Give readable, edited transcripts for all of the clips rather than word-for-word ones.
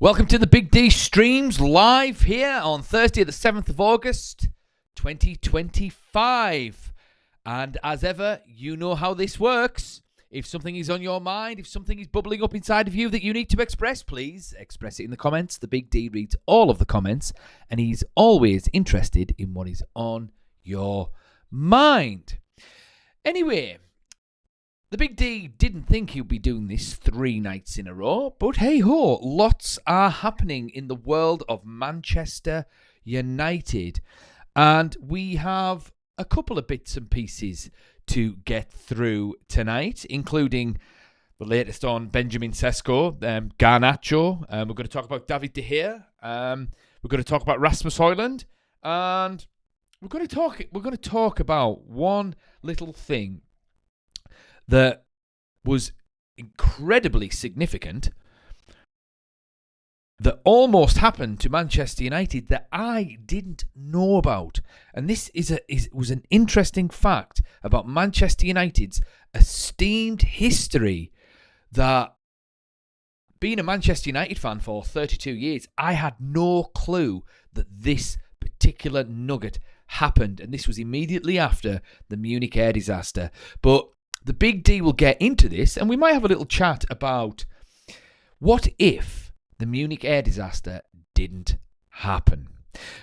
Welcome to the Big D streams live here on Thursday, the 7th of August, 2025. And as ever, you know how this works. If something is on your mind, if something is bubbling up inside of you that you need to express, please express it in the comments. The Big D reads all of the comments, and he's always interested in what is on your mind. Anyway, the Big D didn't think he'd be doing this 3 nights in a row, but hey-ho, lots are happening in the world of Manchester United. And we have a couple of bits and pieces to get through tonight, including the latest on Benjamin Sesko, Garnacho. We're going to talk about David De Gea. We're going to talk about Rasmus Hojlund. And we're going to talk about one little thing that was incredibly significant that almost happened to Manchester United that I didn't know about. And this was an interesting fact about Manchester United's esteemed history that, being a Manchester United fan for 32 years, I had no clue that this particular nugget happened. And this was immediately after the Munich air disaster. But the Big D will get into this, and we might have a little chat about what if the Munich air disaster didn't happen.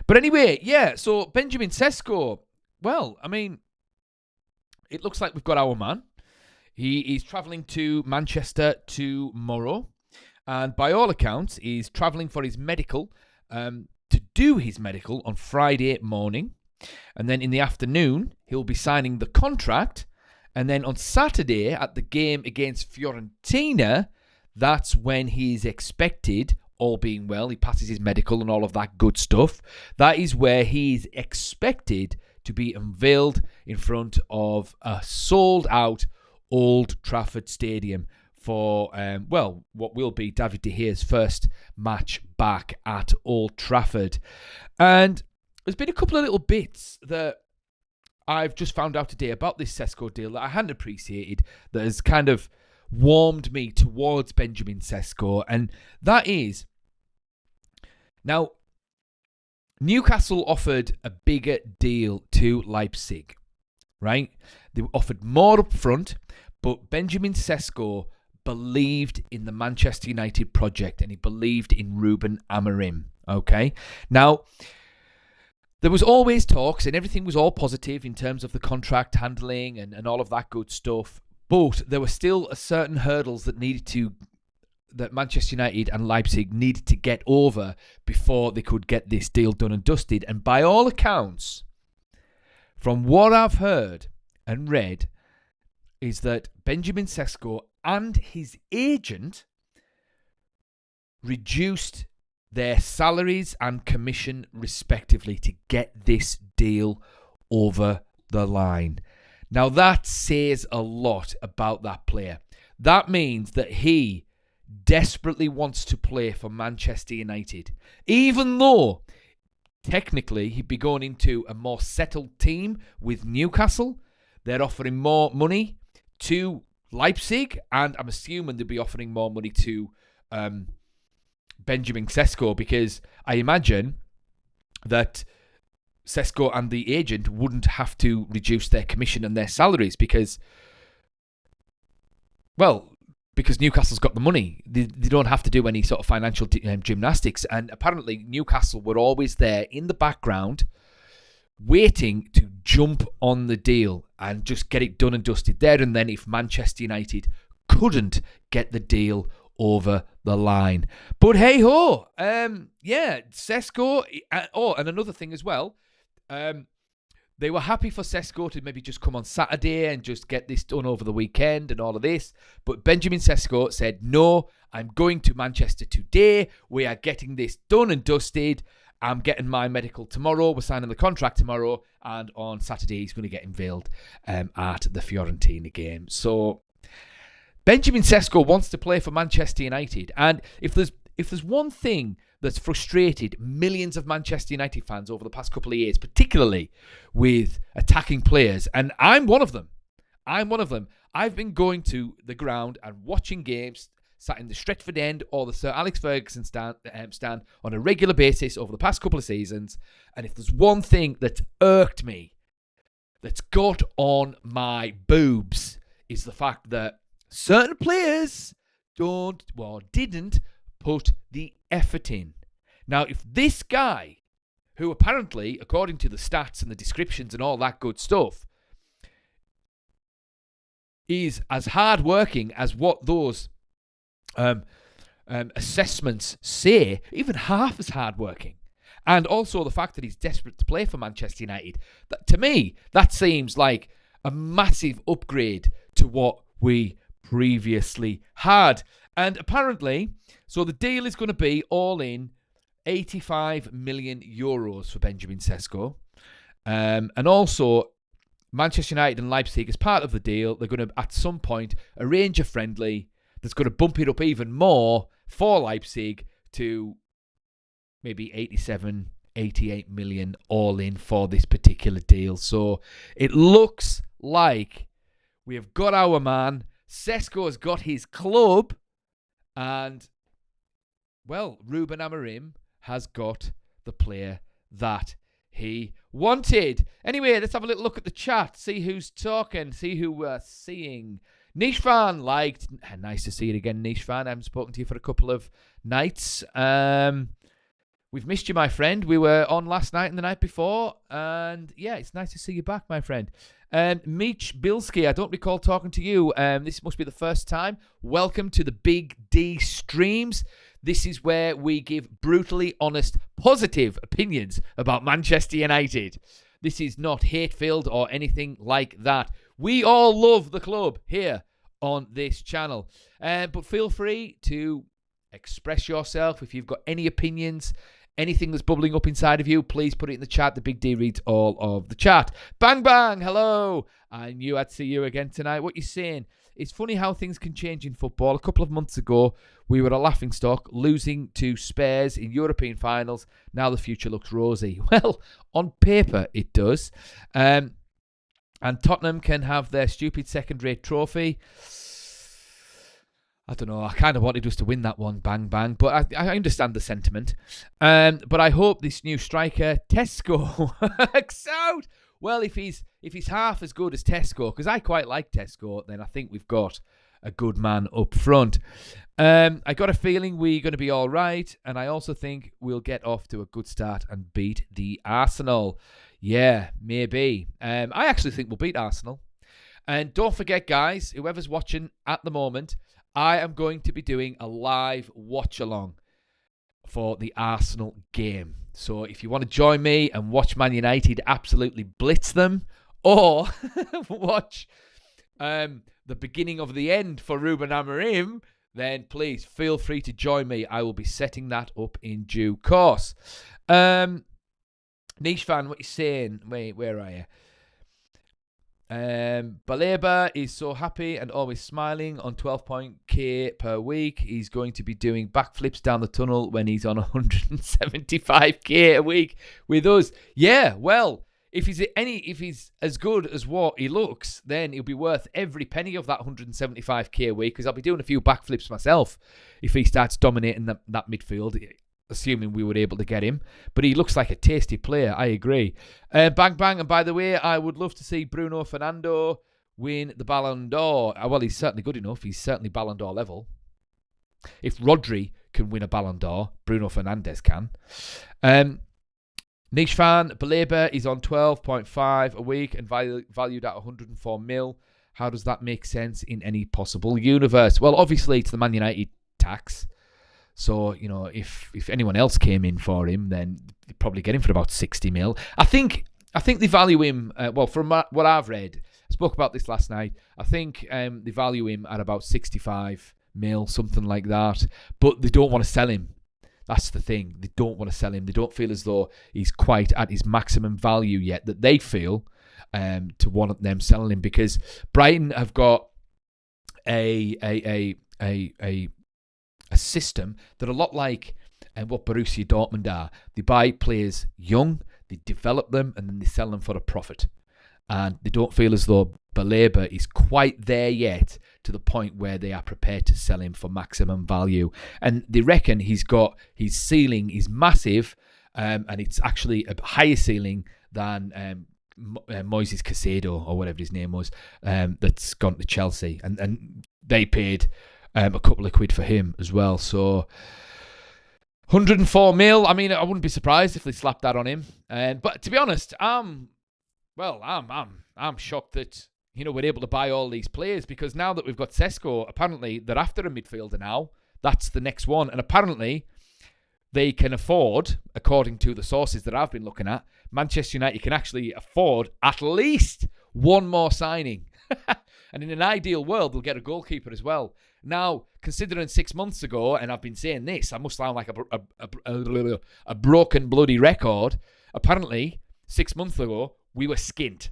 But anyway, yeah, so Benjamin Sesko, well, I mean, it looks like we've got our man. He is travelling to Manchester tomorrow, and by all accounts, he's travelling for his medical, to do his medical on Friday morning, and then in the afternoon, he'll be signing the contract. And then on Saturday, at the game against Fiorentina, that's when he's expected, all being well, he passes his medical and all of that good stuff. That is where he's expected to be unveiled in front of a sold-out Old Trafford Stadium for, what will be David De Gea's first match back at Old Trafford. And there's been a couple of little bits that I've just found out today about this Cesco deal that I hadn't appreciated, that has kind of warmed me towards Benjamin Sesko, and that is, now, Newcastle offered a bigger deal to Leipzig, right? They offered more up front, but Benjamin Sesko believed in the Manchester United project, and he believed in Ruben Amorim, okay? Now, there was always talks, and everything was all positive in terms of the contract handling and all of that good stuff. But there were still certain hurdles that Manchester United and Leipzig needed to get over before they could get this deal done and dusted. And by all accounts, from what I've heard and read, is that Benjamin Sesko and his agent reduced their salaries and commission respectively to get this deal over the line. Now that says a lot about that player. That means that he desperately wants to play for Manchester United, even though technically he'd be going into a more settled team with Newcastle. They're offering more money to Leipzig, and I'm assuming they'll be offering more money to Benjamin Sesko, because I imagine that Sesko and the agent wouldn't have to reduce their commission and their salaries because Newcastle's got the money. They don't have to do any sort of financial gymnastics. And apparently Newcastle were always there in the background waiting to jump on the deal and just get it done and dusted there and then if Manchester United couldn't get the deal over the line. But hey-ho, Cesco, and another thing as well, they were happy for Cesco to maybe just come on Saturday and just get this done over the weekend and all of this. But Benjamin Sesko said, no, I'm going to Manchester today. We are getting this done and dusted. I'm getting my medical tomorrow. We're signing the contract tomorrow. And on Saturday, he's going to get unveiled at the Fiorentina game. So Benjamin Sesko wants to play for Manchester United. And if there's one thing that's frustrated millions of Manchester United fans over the past couple of years, particularly with attacking players, and I'm one of them. I've been going to the ground and watching games sat in the Stretford end or the Sir Alex Ferguson stand on a regular basis over the past couple of seasons. And if there's one thing that's irked me, that's got on my boobs, is the fact that certain players didn't put the effort in. Now, if this guy, who apparently, according to the stats and the descriptions and all that good stuff, is as hard-working as what those assessments say, even half as hard-working, and also the fact that he's desperate to play for Manchester United, to me, that seems like a massive upgrade to what we previously had. And apparently, so the deal is going to be all in 85 million euros for Benjamin Cesco. And also, Manchester United and Leipzig, as part of the deal, they're going to, at some point, arrange a friendly that's going to bump it up even more for Leipzig to maybe 87, 88 million all in for this particular deal. So it looks like we have got our man. Sesko has got his club. And, well, Ruben Amorim has got the player that he wanted. Anyway, let's have a little look at the chat, see who's talking, see who we're seeing. Niche fan liked. Nice to see you again, Niche fan. I haven't spoken to you for a couple of nights. We've missed you, my friend. We were on last night and the night before. And yeah, it's nice to see you back, my friend. Meech Bilski, I don't recall talking to you. This must be the first time. Welcome to the Big D streams. This is where we give brutally honest, positive opinions about Manchester United. This is not hate-filled or anything like that. We all love the club here on this channel. But feel free to express yourself. If you've got any opinions, anything that's bubbling up inside of you, please put it in the chat. The Big D reads all of the chat. Bang, bang, hello. I knew I'd see you again tonight. What you saying? It's funny how things can change in football. A couple of months ago, we were a laughingstock, losing to Spurs in European finals. Now the future looks rosy. Well, on paper, it does. And Tottenham can have their stupid second-rate trophy. I don't know. I kind of wanted us to win that one, bang, bang. But I understand the sentiment. But I hope this new striker, Cesco, works out. Well, if he's half as good as Cesco, because I quite like Cesco, then I think we've got a good man up front. I got a feeling we're going to be all right, and I also think we'll get off to a good start and beat the Arsenal. Yeah, maybe. I actually think we'll beat Arsenal. And don't forget, guys, whoever's watching at the moment, I am going to be doing a live watch-along for the Arsenal game. So if you want to join me and watch Man United absolutely blitz them, or watch the beginning of the end for Ruben Amorim, then please feel free to join me. I will be setting that up in due course. Niche fan, what you saying? Wait, where are you? Balaba is so happy and always smiling on 12.k per week. He's going to be doing backflips down the tunnel when he's on 175k a week with us. Yeah, well, if he's as good as what he looks, then he'll be worth every penny of that 175k a week, because I'll be doing a few backflips myself if he starts dominating that midfield, assuming we were able to get him. But he looks like a tasty player, I agree. Bang, bang. And by the way, I would love to see Bruno Fernando win the Ballon d'Or. Well, he's certainly good enough. He's certainly Ballon d'Or level. If Rodri can win a Ballon d'Or, Bruno Fernandes can. Niche fan, Balaba is on 12.5 a week and valued at 104 mil. How does that make sense in any possible universe? Well, obviously, it's the Man United tax. So, you know, if anyone else came in for him, then they'd probably get him for about 60 mil. I think they value him, well, from what I've read, I spoke about this last night, I think they value him at about 65 mil, something like that. But they don't want to sell him. That's the thing. They don't want to sell him. They don't feel as though he's quite at his maximum value yet that they feel to want them selling him, because Brighton have got a system that a lot like what Borussia Dortmund are. They buy players young, they develop them, and then they sell them for a profit. And they don't feel as though Balaba is quite there yet to the point where they are prepared to sell him for maximum value. And they reckon his ceiling is massive, and it's actually a higher ceiling than Moises Caicedo, or whatever his name was, that's gone to Chelsea. And they paid a couple of quid for him as well. So 104 mil. I mean, I wouldn't be surprised if they slapped that on him. But to be honest, I'm shocked that we're able to buy all these players, because now that we've got Cesco, apparently they're after a midfielder now. That's the next one, and apparently they can afford, according to the sources that I've been looking at, Manchester United can actually afford at least one more signing. And in an ideal world, they'll get a goalkeeper as well. Now, considering 6 months ago, and I've been saying this, I must sound like a broken bloody record. Apparently, 6 months ago, we were skint.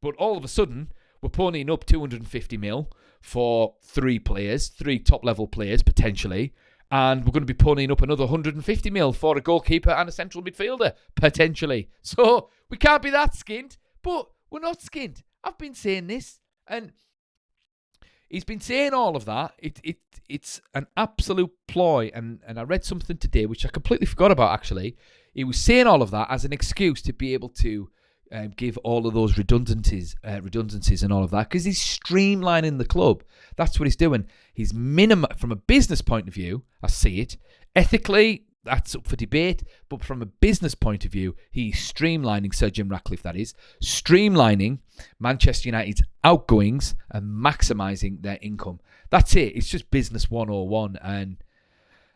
But all of a sudden, we're ponying up 250 mil for three top-level players, potentially. And we're going to be ponying up another 150 mil for a goalkeeper and a central midfielder, potentially. So, we can't be that skint, but we're not skint. I've been saying this, and he's been saying all of that. It's an absolute ploy, and I read something today which I completely forgot about, actually. He was saying all of that as an excuse to be able to give all of those redundancies and all of that, because he's streamlining the club. That's what he's doing. He's from a business point of view, I see it. Ethically, that's up for debate, but from a business point of view, he's streamlining, Sir Jim Ratcliffe that is, streamlining Manchester United's outgoings and maximising their income. That's it. It's just business 101. And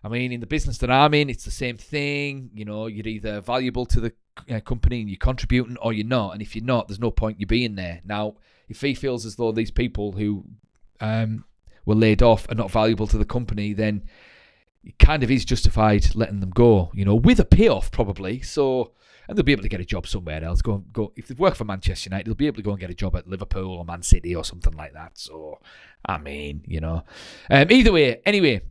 I mean, in the business that I'm in, it's the same thing. You're either valuable to the company and you're contributing, or you're not. And if you're not, there's no point you being there. Now, if he feels as though these people who were laid off are not valuable to the company, then it kind of is justified letting them go, with a payoff probably. So, and they'll be able to get a job somewhere else. Go. If they work for Manchester United, they'll be able to go and get a job at Liverpool or Man City or something like that. So, I mean, either way, anyway,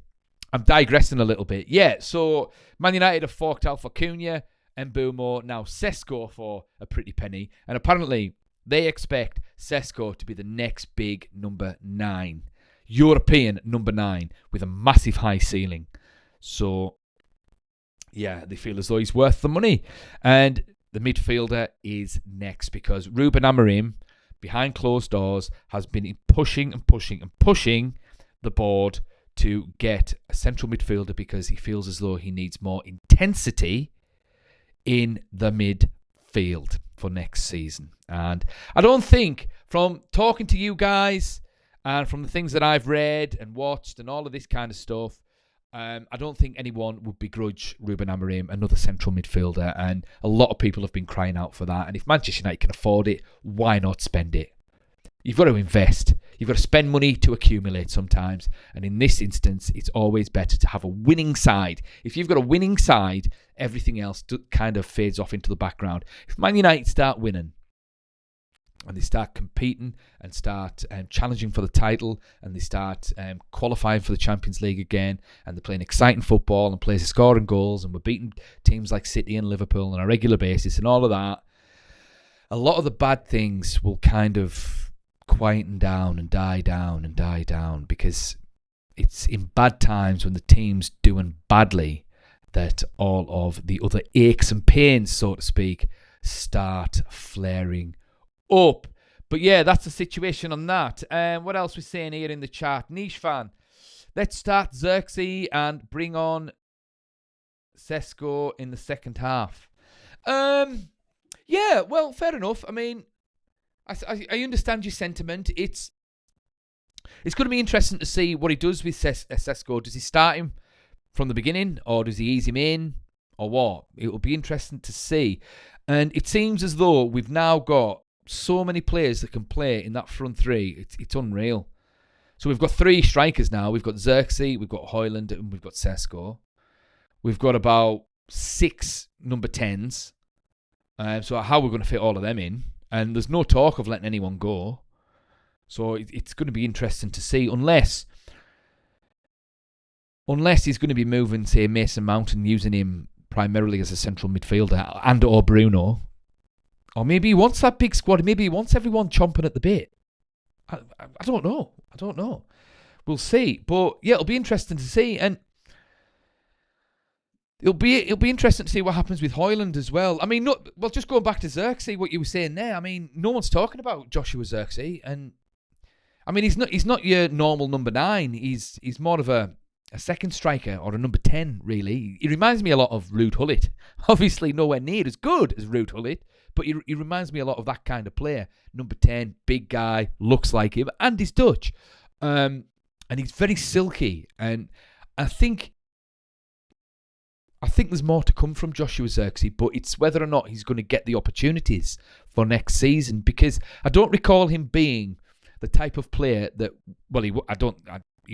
I'm digressing a little bit. Yeah, so Man United have forked out for Cunha and Mbumo, now Sesko for a pretty penny. And apparently, they expect Cesco to be the next big number 9. European number 9 with a massive high ceiling. So, yeah, they feel as though he's worth the money. And the midfielder is next, because Ruben Amorim, behind closed doors, has been pushing the board to get a central midfielder, because he feels as though he needs more intensity in the midfield for next season. And I don't think, from talking to you guys and from the things that I've read and watched and all of this kind of stuff, I don't think anyone would begrudge Ruben Amorim another central midfielder, and a lot of people have been crying out for that. And if Manchester United can afford it, why not spend it? You've got to invest. You've got to spend money to accumulate sometimes. And in this instance, it's always better to have a winning side. If you've got a winning side, everything else kind of fades off into the background. If Man United start winning, and they start competing and start challenging for the title, and they start qualifying for the Champions League again, and they're playing exciting football and players are scoring goals, and we're beating teams like City and Liverpool on a regular basis and all of that, a lot of the bad things will kind of quieten down and die down, because it's in bad times when the team's doing badly that all of the other aches and pains, so to speak, start flaring up. But yeah, that's the situation on that. What else we're saying here in the chat? Niche fan, let's start Xerxes and bring on Cesco in the second half. Yeah, well, fair enough. I mean, I understand your sentiment. It's going to be interesting to see what he does with Cesco. Does he start him from the beginning, or does he ease him in, or what? It will be interesting to see. And it seems as though we've now got so many players that can play in that front three. It's unreal. So we've got 3 strikers now. We've got Xerxes, we've got Hojlund, and we've got Cesco. We've got about 6 number 10s. So how we're going to fit all of them in. And there's no talk of letting anyone go. So it's going to be interesting to see. Unless he's going to be moving, say, Mason Mount and using him primarily as a central midfielder, and or Bruno. Or maybe he wants that big squad. Maybe he wants everyone chomping at the bit. I don't know. I don't know. We'll see. But yeah, it'll be interesting to see. And it'll be interesting to see what happens with Hojlund as well. I mean, just going back to Xerxes, what you were saying there. I mean, no one's talking about Joshua Xerxes, and I mean, he's not your normal number 9. He's more of a second striker or a number 10, really. He reminds me a lot of Ruud Gullit. Obviously, nowhere near as good as Ruud Gullit, but he reminds me a lot of that kind of player. Number 10, big guy, looks like him, and he's Dutch. And he's very silky. And I think there's more to come from Joshua Xerxes, but it's whether or not he's going to get the opportunities for next season, because I don't recall him being the type of player that, well, he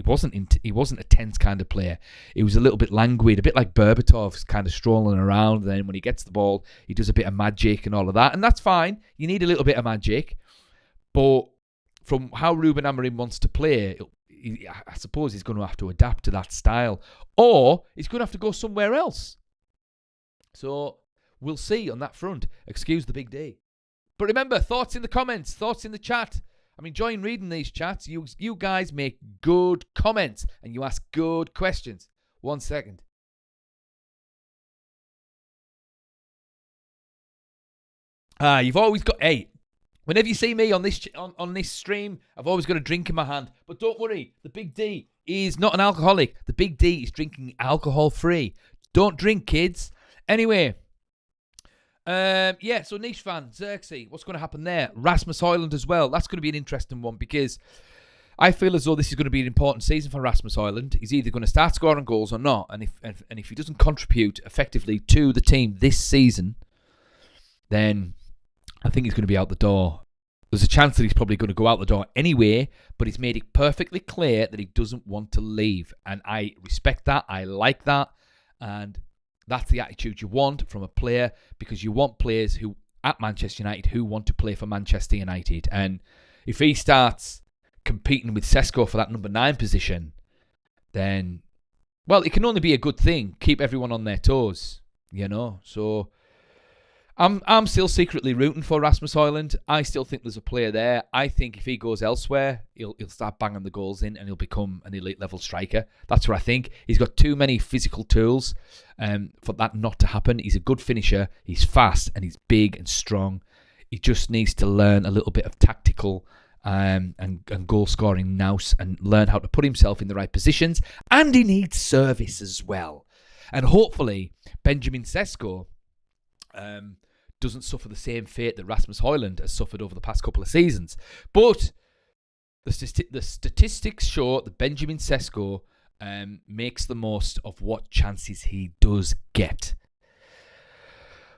wasn't a tense kind of player. He was a little bit languid, a bit like Berbatov's, kind of strolling around. Then when he gets the ball, he does a bit of magic and all of that, and that's fine. You need a little bit of magic, but from how Ruben Amorim wants to play, I suppose he's going to have to adapt to that style, or he's going to have to go somewhere else. So we'll see on that front. Excuse the big day. But remember, thoughts in the comments, thoughts in the chat. I'm enjoying reading these chats. You guys make good comments and you ask good questions. 1 second. You've always got... Hey, whenever you see me on this stream, I've always got a drink in my hand. But don't worry, the Big D is not an alcoholic. The Big D is drinking alcohol-free. Don't drink, kids. Anyway... so niche fan, Xerxes, what's going to happen there? Rasmus Hojlund as well. That's going to be an interesting one, because I feel as though this is going to be an important season for Rasmus Hojlund. He's either going to start scoring goals or not, and if he doesn't contribute effectively to the team this season, then I think he's going to be out the door. There's a chance that he's probably going to go out the door anyway, but he's made it perfectly clear that he doesn't want to leave, and I respect that. I like that, and that's the attitude you want from a player, because you want players who at Manchester United who want to play for Manchester United. And if he starts competing with Cesco for that number 9 position, then, well, it can only be a good thing. Keep everyone on their toes, you know. So I'm still secretly rooting for Rasmus Hojlund. I still think there's a player there. I think if he goes elsewhere, he'll start banging the goals in and he'll become an elite level striker. That's what I think. He's got too many physical tools for that not to happen. He's a good finisher. He's fast and he's big and strong. He just needs to learn a little bit of tactical and goal scoring nous and learn how to put himself in the right positions. And he needs service as well. And hopefully Benjamin Sesko doesn't suffer the same fate that Rasmus Hojlund has suffered over the past couple of seasons. But the statistics show that Benjamin Sesko makes the most of what chances he does get.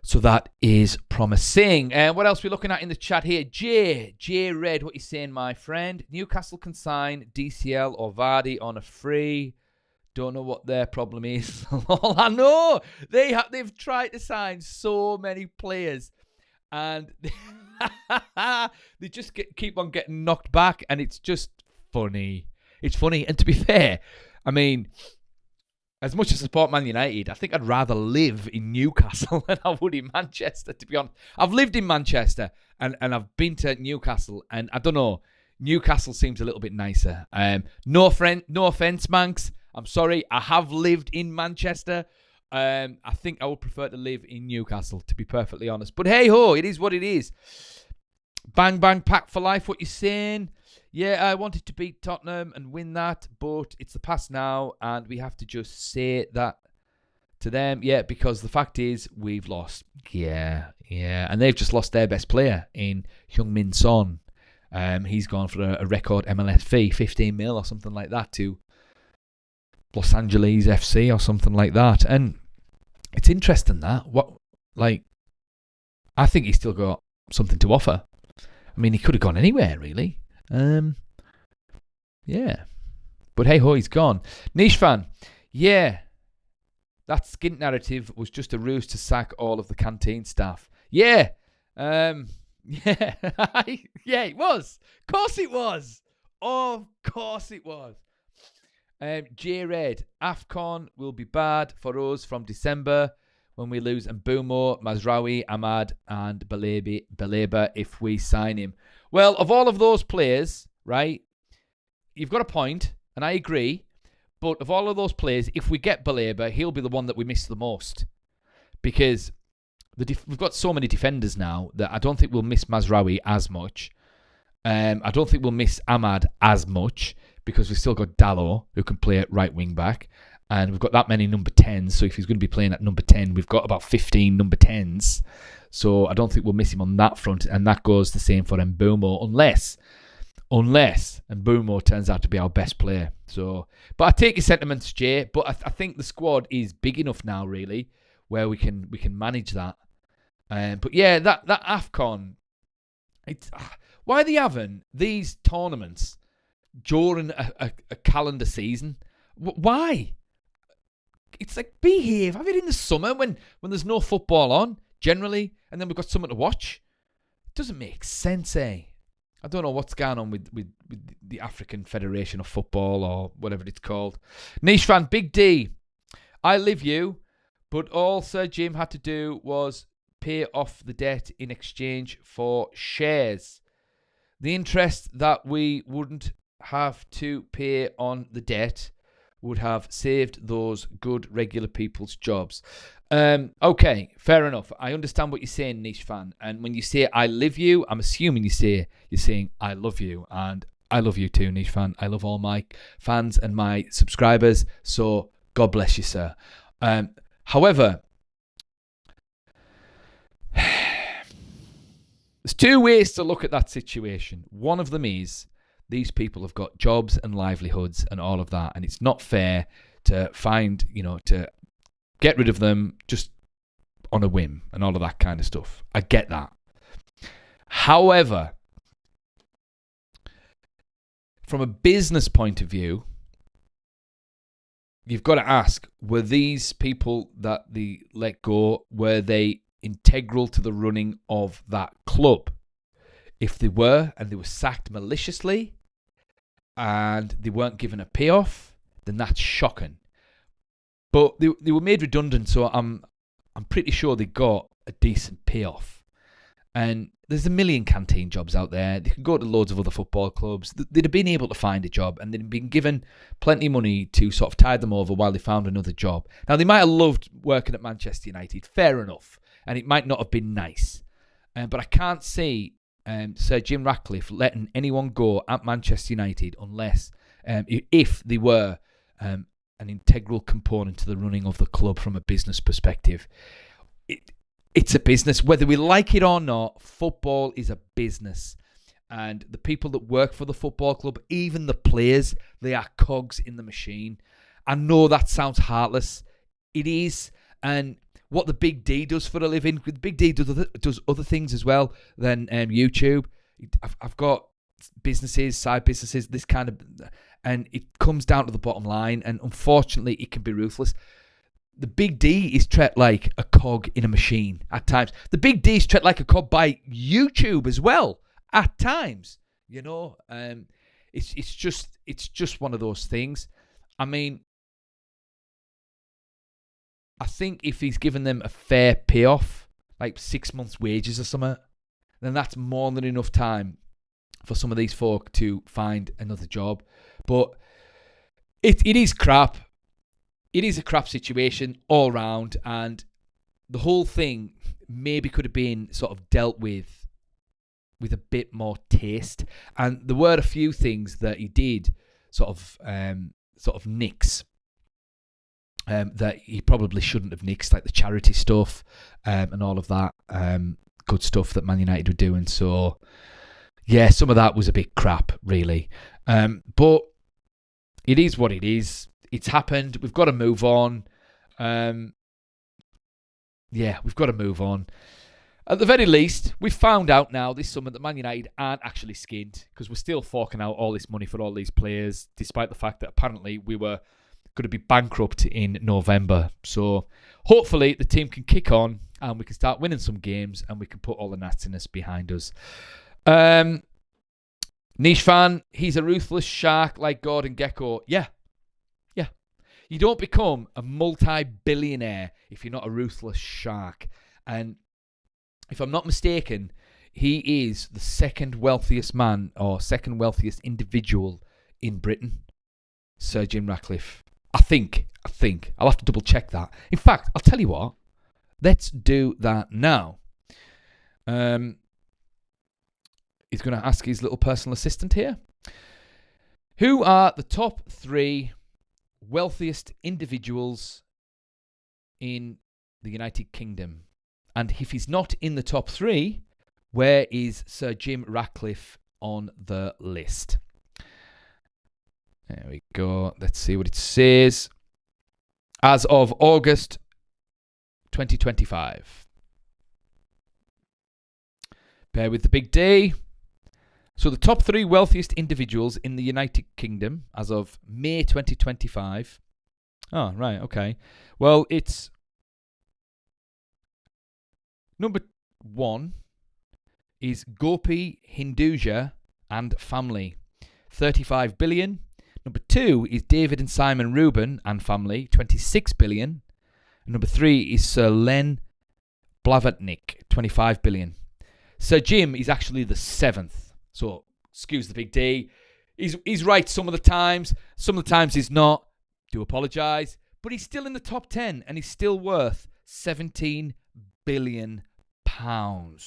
So that is promising. What else are we looking at in the chat here? J Red, what you saying, my friend? Newcastle can sign DCL or Vardy on a free. Don't know what their problem is. I know they've tried to sign so many players, and they just keep on getting knocked back, and it's just funny. It's funny, and to be fair, I mean, as much as I support Man United, I think I'd rather live in Newcastle than I would in Manchester, to be honest. I've lived in Manchester, and I've been to Newcastle, and I don't know, Newcastle seems a little bit nicer. No offense, Manx. I'm sorry, I have lived in Manchester. I think I would prefer to live in Newcastle, to be perfectly honest. But hey-ho, it is what it is. Bang, bang, pack for life, what you saying? Yeah, I wanted to beat Tottenham and win that, but it's the past now, and we have to just say that to them. Yeah, because the fact is, we've lost. Yeah. And they've just lost their best player in Heung-min Son. He's gone for a record MLS fee, 15 mil or something like that, to Los Angeles FC or something like that. And it's interesting that I think he's still got something to offer. I mean, he could have gone anywhere, really. Yeah. But hey ho, he's gone. Niche fan. Yeah. That skint narrative was just a ruse to sack all of the canteen staff. Yeah. Yeah. Yeah, it was. Of course it was. Of course it was. J Red, AFCON will be bad for us from December when we lose Mbumo, Mazraoui, Ahmad and Baleba if we sign him. Well, of all of those players, right? You've got a point, and I agree. But of all of those players, if we get Balaba, he'll be the one that we miss the most. Because we've got so many defenders now that I don't think we'll miss Mazraoui as much. I don't think we'll miss Ahmad as much because we've still got Dalot, who can play at right wing back. And we've got that many number 10s. So if he's going to be playing at number 10, we've got about 15 number 10s. So I don't think we'll miss him on that front. And that goes the same for Mbeumo, unless Mbeumo turns out to be our best player. So, but I take your sentiments, Jay. But I think the squad is big enough now, really, where we can manage that. But yeah, that AFCON, it's why are they having these tournaments during a calendar season? Why? It's like, behave. Have it in the summer when there's no football on, generally, and then we've got something to watch. It doesn't make sense, eh? I don't know what's going on with the African Federation of Football or whatever it's called. Niche fan, Big D. I live you, but all Sir Jim had to do was pay off the debt in exchange for shares. The interest that we wouldn't have to pay on the debt would have saved those good regular people's jobs. Okay, fair enough. I understand what you're saying, niche fan. And when you say I live you, I'm assuming you're saying I love you. And I love you too, niche fan. I love all my fans and my subscribers. So God bless you, sir. However, there's two ways to look at that situation. One of them is these people have got jobs and livelihoods and all of that, and it's not fair to to get rid of them just on a whim and all of that kind of stuff. I get that. However, from a business point of view, you've got to ask, were these people that they let go, were they integral to the running of that club? If they were, and they were sacked maliciously, and they weren't given a payoff, then that's shocking. But they were made redundant, so I'm pretty sure they got a decent payoff. And there's a million canteen jobs out there. They can go to loads of other football clubs. They'd have been able to find a job, and they'd have been given plenty of money to sort of tide them over while they found another job. Now, they might have loved working at Manchester United, fair enough, and it might not have been nice. But I can't see Sir Jim Ratcliffe letting anyone go at Manchester United unless, if they were an integral component to the running of the club from a business perspective. It's a business. Whether we like it or not, football is a business. And the people that work for the football club, even the players, they are cogs in the machine. I know that sounds heartless. It is. And what the Big D does for a living, the Big D does other things as well than YouTube. I've got businesses, side businesses, this kind of, and it comes down to the bottom line. And unfortunately, it can be ruthless. The Big D is treated like a cog in a machine at times. The Big D is treated like a cog by YouTube as well at times. It's just one of those things. I mean, I think if he's given them a fair payoff, like 6 months' wages or something, then that's more than enough time for some of these folk to find another job. But it is crap. It is a crap situation all round, and the whole thing maybe could have been sort of dealt with a bit more taste. And there were a few things that he did sort of nix. That he probably shouldn't have nixed, like the charity stuff and all of that good stuff that Man United were doing. So, yeah, some of that was a bit crap, really. But it is what it is. It's happened. We've got to move on. We've got to move on. At the very least, we've found out now this summer that Man United aren't actually skinned, because we're still forking out all this money for all these players, despite the fact that apparently we were going to be bankrupt in November. So hopefully the team can kick on and we can start winning some games and we can put all the nastiness behind us. Niche fan, he's a ruthless shark like Gordon Gekko. Yeah. You don't become a multi-billionaire if you're not a ruthless shark. And if I'm not mistaken, He is the second wealthiest man or second wealthiest individual in Britain. Sir Jim Ratcliffe. I think. I'll have to double check that. In fact, I'll tell you what. Let's do that now. He's going to ask his little personal assistant here. Who are the top 3 wealthiest individuals in the United Kingdom? And if he's not in the top 3, where is Sir Jim Ratcliffe on the list? There we go. Let's see what it says. As of August 2025. Bear with the big D. So the top 3 wealthiest individuals in the United Kingdom as of May 2025. Oh, right, okay. Well, it's number 1 is Gopi Hinduja and family, 35 billion. Number 2 is David and Simon Rubin and family, 26 billion. And number 3 is Sir Len Blavatnik, 25 billion. Sir Jim is actually the 7th. So, excuse the big D. He's right some of the times. Some of the times he's not. Do apologise. But he's still in the top 10 and he's still worth £17 billion. And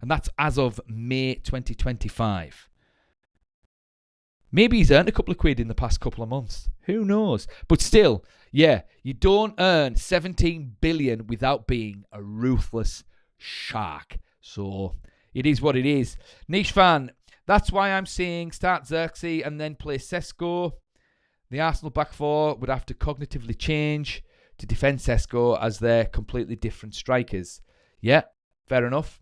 that's as of May 2025. Maybe he's earned a couple of quid in the past couple of months. Who knows? But still, yeah, you don't earn 17 billion without being a ruthless shark. So it is what it is. Niche fan, that's why I'm saying start Xerxes and then play Cesco. The Arsenal back four would have to cognitively change to defend Cesco as they're completely different strikers. Yeah, fair enough.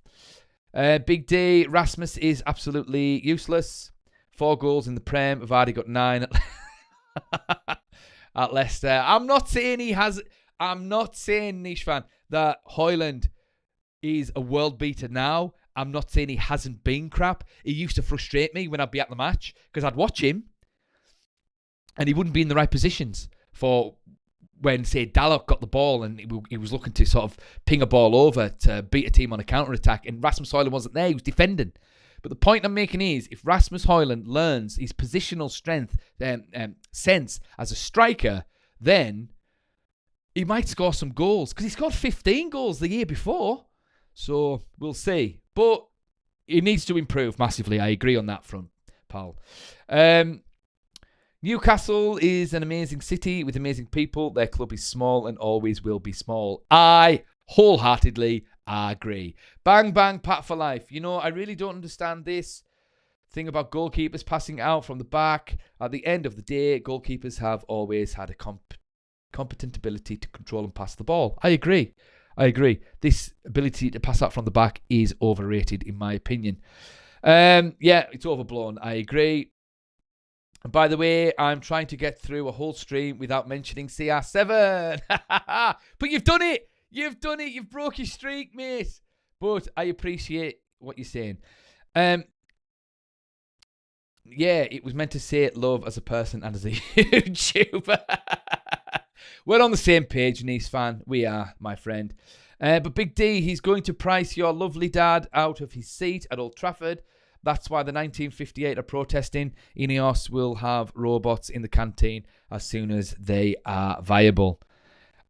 Big D, Rasmus is absolutely useless. 4 goals in the Prem. I've already got 9 at Leicester. I'm not saying niche fan, that Hojlund is a world beater now. I'm not saying he hasn't been crap. He used to frustrate me when I'd be at the match because I'd watch him and he wouldn't be in the right positions for when, say, Dalot got the ball and he was looking to sort of ping a ball over to beat a team on a counter-attack and Rasmus Hojlund wasn't there. He was defending. But the point I'm making is, if Rasmus Hojlund learns his positional strength, sense as a striker, then he might score some goals. Because he scored 15 goals the year before. So, we'll see. But he needs to improve massively. I agree on that front, pal. Newcastle is an amazing city with amazing people. Their club is small and always will be small. I wholeheartedly agree. Bang, bang, Pat for life. You know, I really don't understand this thing about goalkeepers passing out from the back. At the end of the day, goalkeepers have always had a competent ability to control and pass the ball. I agree. This ability to pass out from the back is overrated, in my opinion. Yeah, it's overblown. I agree. And by the way, I'm trying to get through a whole stream without mentioning CR7. But you've done it. You've done it. You've broke your streak, mate. But I appreciate what you're saying. Yeah, it was meant to say love as a person and as a YouTuber. We're on the same page, Nice fan. We are, my friend. But Big D, he's going to price your lovely dad out of his seat at Old Trafford. That's why the 1958 are protesting. Ineos will have robots in the canteen as soon as they are viable.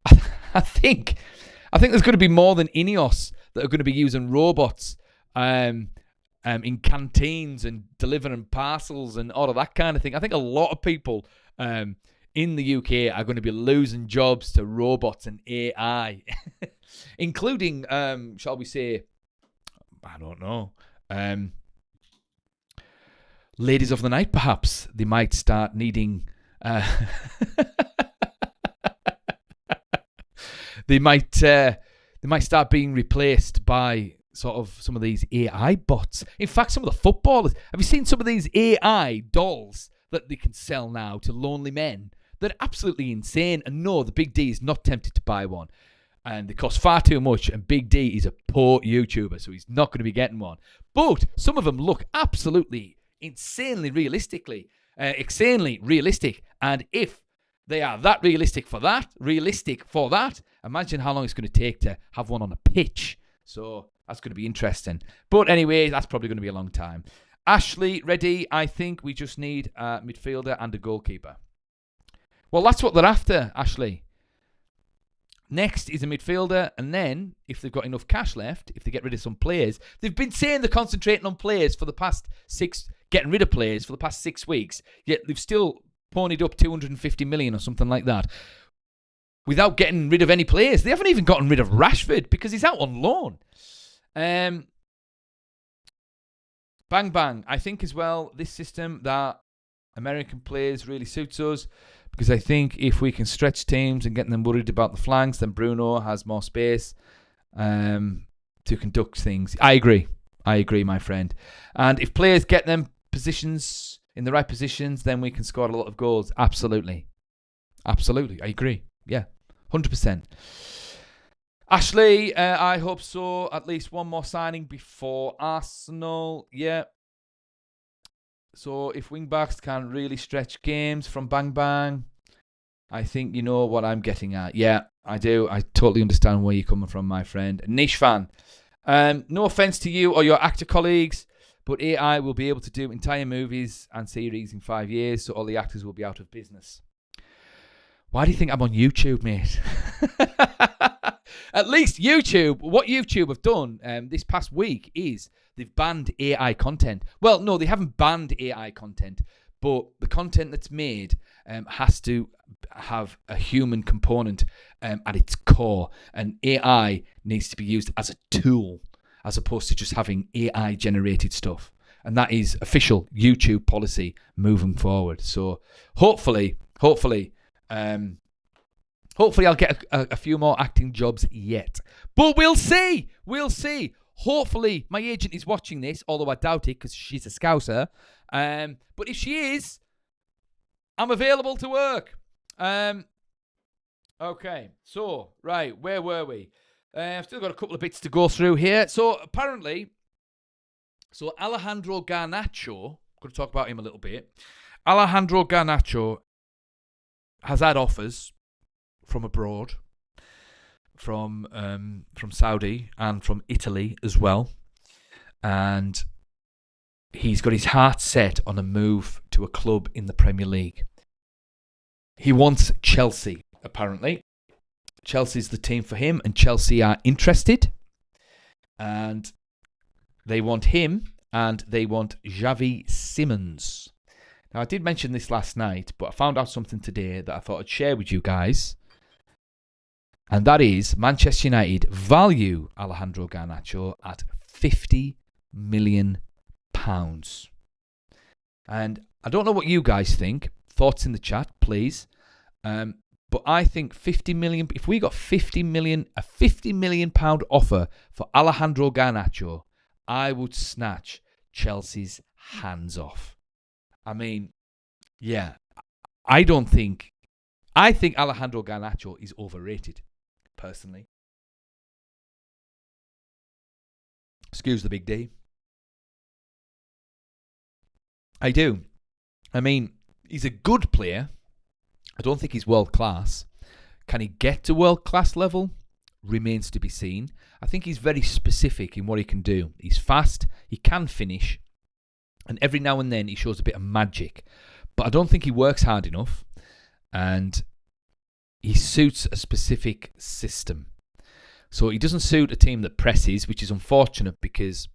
I think there's going to be more than Ineos that are going to be using robots in canteens and delivering parcels and all of that kind of thing. I think a lot of people in the UK are going to be losing jobs to robots and AI, including, shall we say, I don't know, ladies of the night, perhaps. They might start needing... They might start being replaced by sort of some of these AI bots. In fact, some of the footballers... Have you seen some of these AI dolls that they can sell now to lonely men? They're absolutely insane. And no, the Big D is not tempted to buy one. And they cost far too much. And Big D is a poor YouTuber, so he's not going to be getting one. But some of them look absolutely insanely realistic. And if they are that realistic for that, imagine how long it's going to take to have one on a pitch. So That's going to be interesting. But anyway, that's probably going to be a long time. Ashley, ready? I think we just need a midfielder and a goalkeeper. Well, that's what they're after, Ashley. Next is a midfielder, and then, if they've got enough cash left, if they get rid of some players, they've been saying they're concentrating on players for the past getting rid of players for the past 6 weeks, yet they've still ponied up 250 million or something like that without getting rid of any players. They haven't even gotten rid of Rashford because he's out on loan. Bang Bang. I think as well, this system that American players really suits us. Because I think if we can stretch teams and get them worried about the flanks, then Bruno has more space to conduct things. I agree, my friend. And if players get them positions in the right positions, then we can score a lot of goals. Absolutely. I agree. Yeah, 100%. Ashley, I hope so. At least one more signing before Arsenal. Yeah. So if wing-backs can really stretch games from Bang Bang, I think you know what I'm getting at. Yeah, I do. I totally understand where you're coming from, my friend. Niche fan. No offense to you or your actor colleagues, but AI will be able to do entire movies and series in 5 years, so all the actors will be out of business. Why do you think I'm on YouTube, mate? At least YouTube, what YouTube have done this past week is they've banned AI content. Well, no, they haven't banned AI content, but the content that's made has to have a human component at its core. And AI needs to be used as a tool as opposed to just having AI-generated stuff. And that is official YouTube policy moving forward. So hopefully I'll get a few more acting jobs yet. But we'll see. Hopefully my agent is watching this, although I doubt it because she's a Scouser. But if she is, I'm available to work. Okay, so, right, where were we? I've still got a couple of bits to go through here. So apparently, Alejandro Garnacho, I'm going to talk about him a little bit. Alejandro Garnacho has had offers from abroad, from Saudi and from Italy as well, and he's got his heart set on a move to a club in the Premier League. He wants Chelsea, apparently. Chelsea's the team for him, and Chelsea are interested, and they want him, and they want Xavi Simons. Now, I did mention this last night, but I found out something today that I thought I'd share with you guys. And that is Manchester United value Alejandro Garnacho at £50 million. And I don't know what you guys think. Thoughts in the chat, please. But I think 50 million, if we got 50 million, a £50 million offer for Alejandro Garnacho, I would snatch Chelsea's hands off. I mean, yeah, I think Alejandro Garnacho is overrated, personally. Excuse the big D. I do. I mean, he's a good player. I don't think he's world class. Can he get to world class level? Remains to be seen. I think he's very specific in what he can do. He's fast. He can finish. And every now and then he shows a bit of magic. But I don't think he works hard enough. And he suits a specific system. So he doesn't suit a team that presses, which is unfortunate because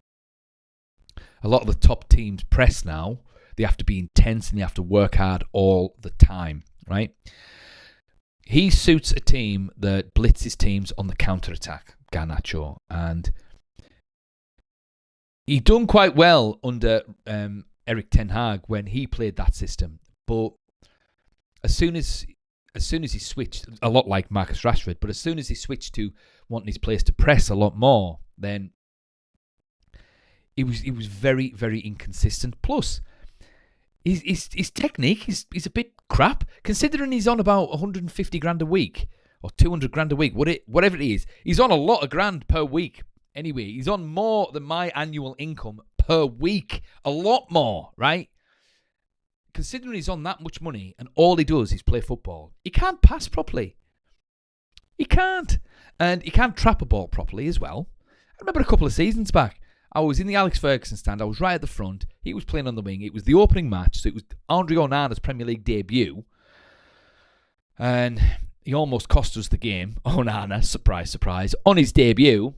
a lot of the top teams press now. They have to be intense and they have to work hard all the time, right? He suits a team that blitzes teams on the counter-attack, Garnacho. And he done quite well under Erik ten Hag when he played that system. But as soon as he switched, a lot like Marcus Rashford, but as soon as he switched to wanting his players to press a lot more, then he was very, very inconsistent. Plus, his technique is a bit crap, considering he's on about 150 grand a week or 200 grand a week, whatever it is. He's on a lot of grand per week. Anyway, he's on more than my annual income per week. A lot more, right? Considering he's on that much money and all he does is play football, he can't pass properly. He can't. And he can't trap a ball properly as well. I remember a couple of seasons back, I was in the Alex Ferguson stand. I was right at the front. He was playing on the wing. It was the opening match, so it was Andre Onana's Premier League debut. And he almost cost us the game. Onana, surprise, surprise, on his debut.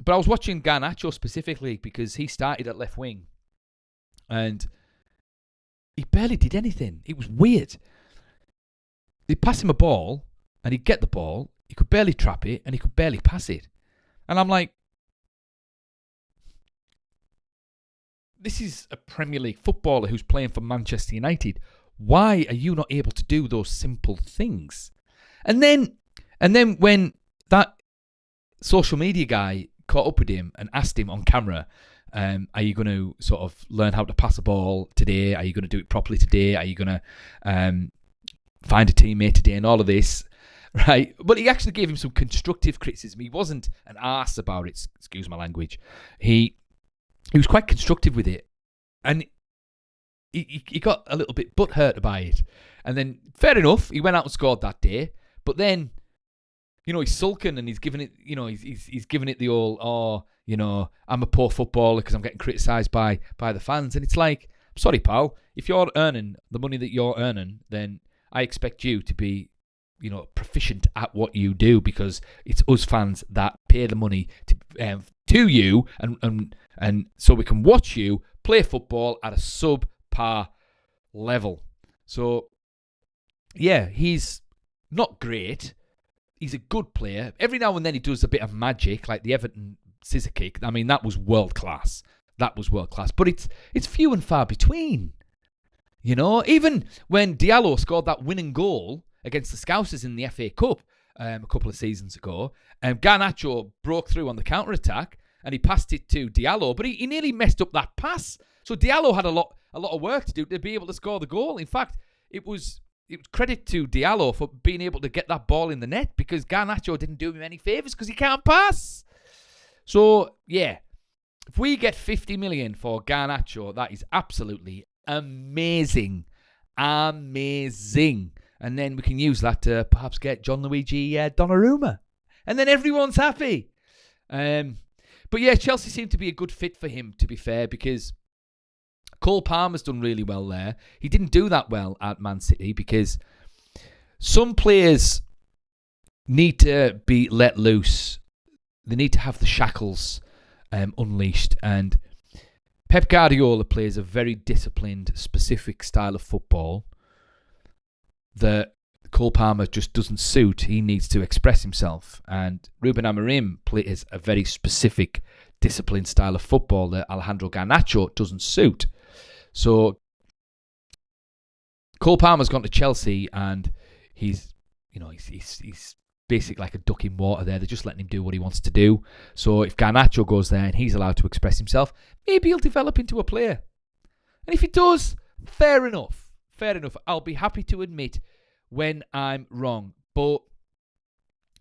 But I was watching Garnacho specifically because he started at left wing. And he barely did anything. It was weird. They'd pass him a ball, and he'd get the ball. He could barely trap it, and he could barely pass it. And I'm like, this is a Premier League footballer who's playing for Manchester United. Why are you not able to do those simple things? And then when that social media guy caught up with him and asked him on camera, are you going to sort of learn how to pass a ball today? Are you going to do it properly today? Are you going to find a teammate today? And all of this, right? But he actually gave him some constructive criticism. He wasn't an arse about it. Excuse my language. He was quite constructive with it. And he got a little bit butthurt by it. And then, fair enough, he went out and scored that day. But then, he's sulking and he's giving it, he's giving it the old, I'm a poor footballer because I'm getting criticised by the fans. And it's like, I'm sorry, pal, if you're earning the money that you're earning, then I expect you to be, proficient at what you do, because it's us fans that pay the money to you, and so we can watch you play football at a subpar level. So, yeah, he's not great. He's a good player. Every now and then he does a bit of magic, like the Everton scissor kick. I mean, that was world class. But it's few and far between. Even when Diallo scored that winning goal against the Scousers in the FA Cup a couple of seasons ago, Garnacho broke through on the counter-attack and he passed it to Diallo, but he nearly messed up that pass. So Diallo had a lot of work to do to be able to score the goal. In fact, it was credit to Diallo for being able to get that ball in the net, because Garnacho didn't do him any favours because he can't pass. So, yeah, if we get 50 million for Garnacho, that is absolutely amazing. Amazing. And then we can use that to perhaps get Gianluigi Donnarumma. And then everyone's happy. But yeah, Chelsea seem to be a good fit for him, to be fair, because Cole Palmer's done really well there. He didn't do that well at Man City because some players need to be let loose. They need to have the shackles unleashed. And Pep Guardiola plays a very disciplined, specific style of football that Cole Palmer just doesn't suit. He needs to express himself. And Ruben Amorim plays a very specific, disciplined style of football that Alejandro Garnacho doesn't suit. So Cole Palmer's gone to Chelsea and he's basically like a duck in water there. They're just letting him do what he wants to do. So if Garnacho goes there and he's allowed to express himself, maybe he'll develop into a player. And if he does, fair enough. I'll be happy to admit when I'm wrong. But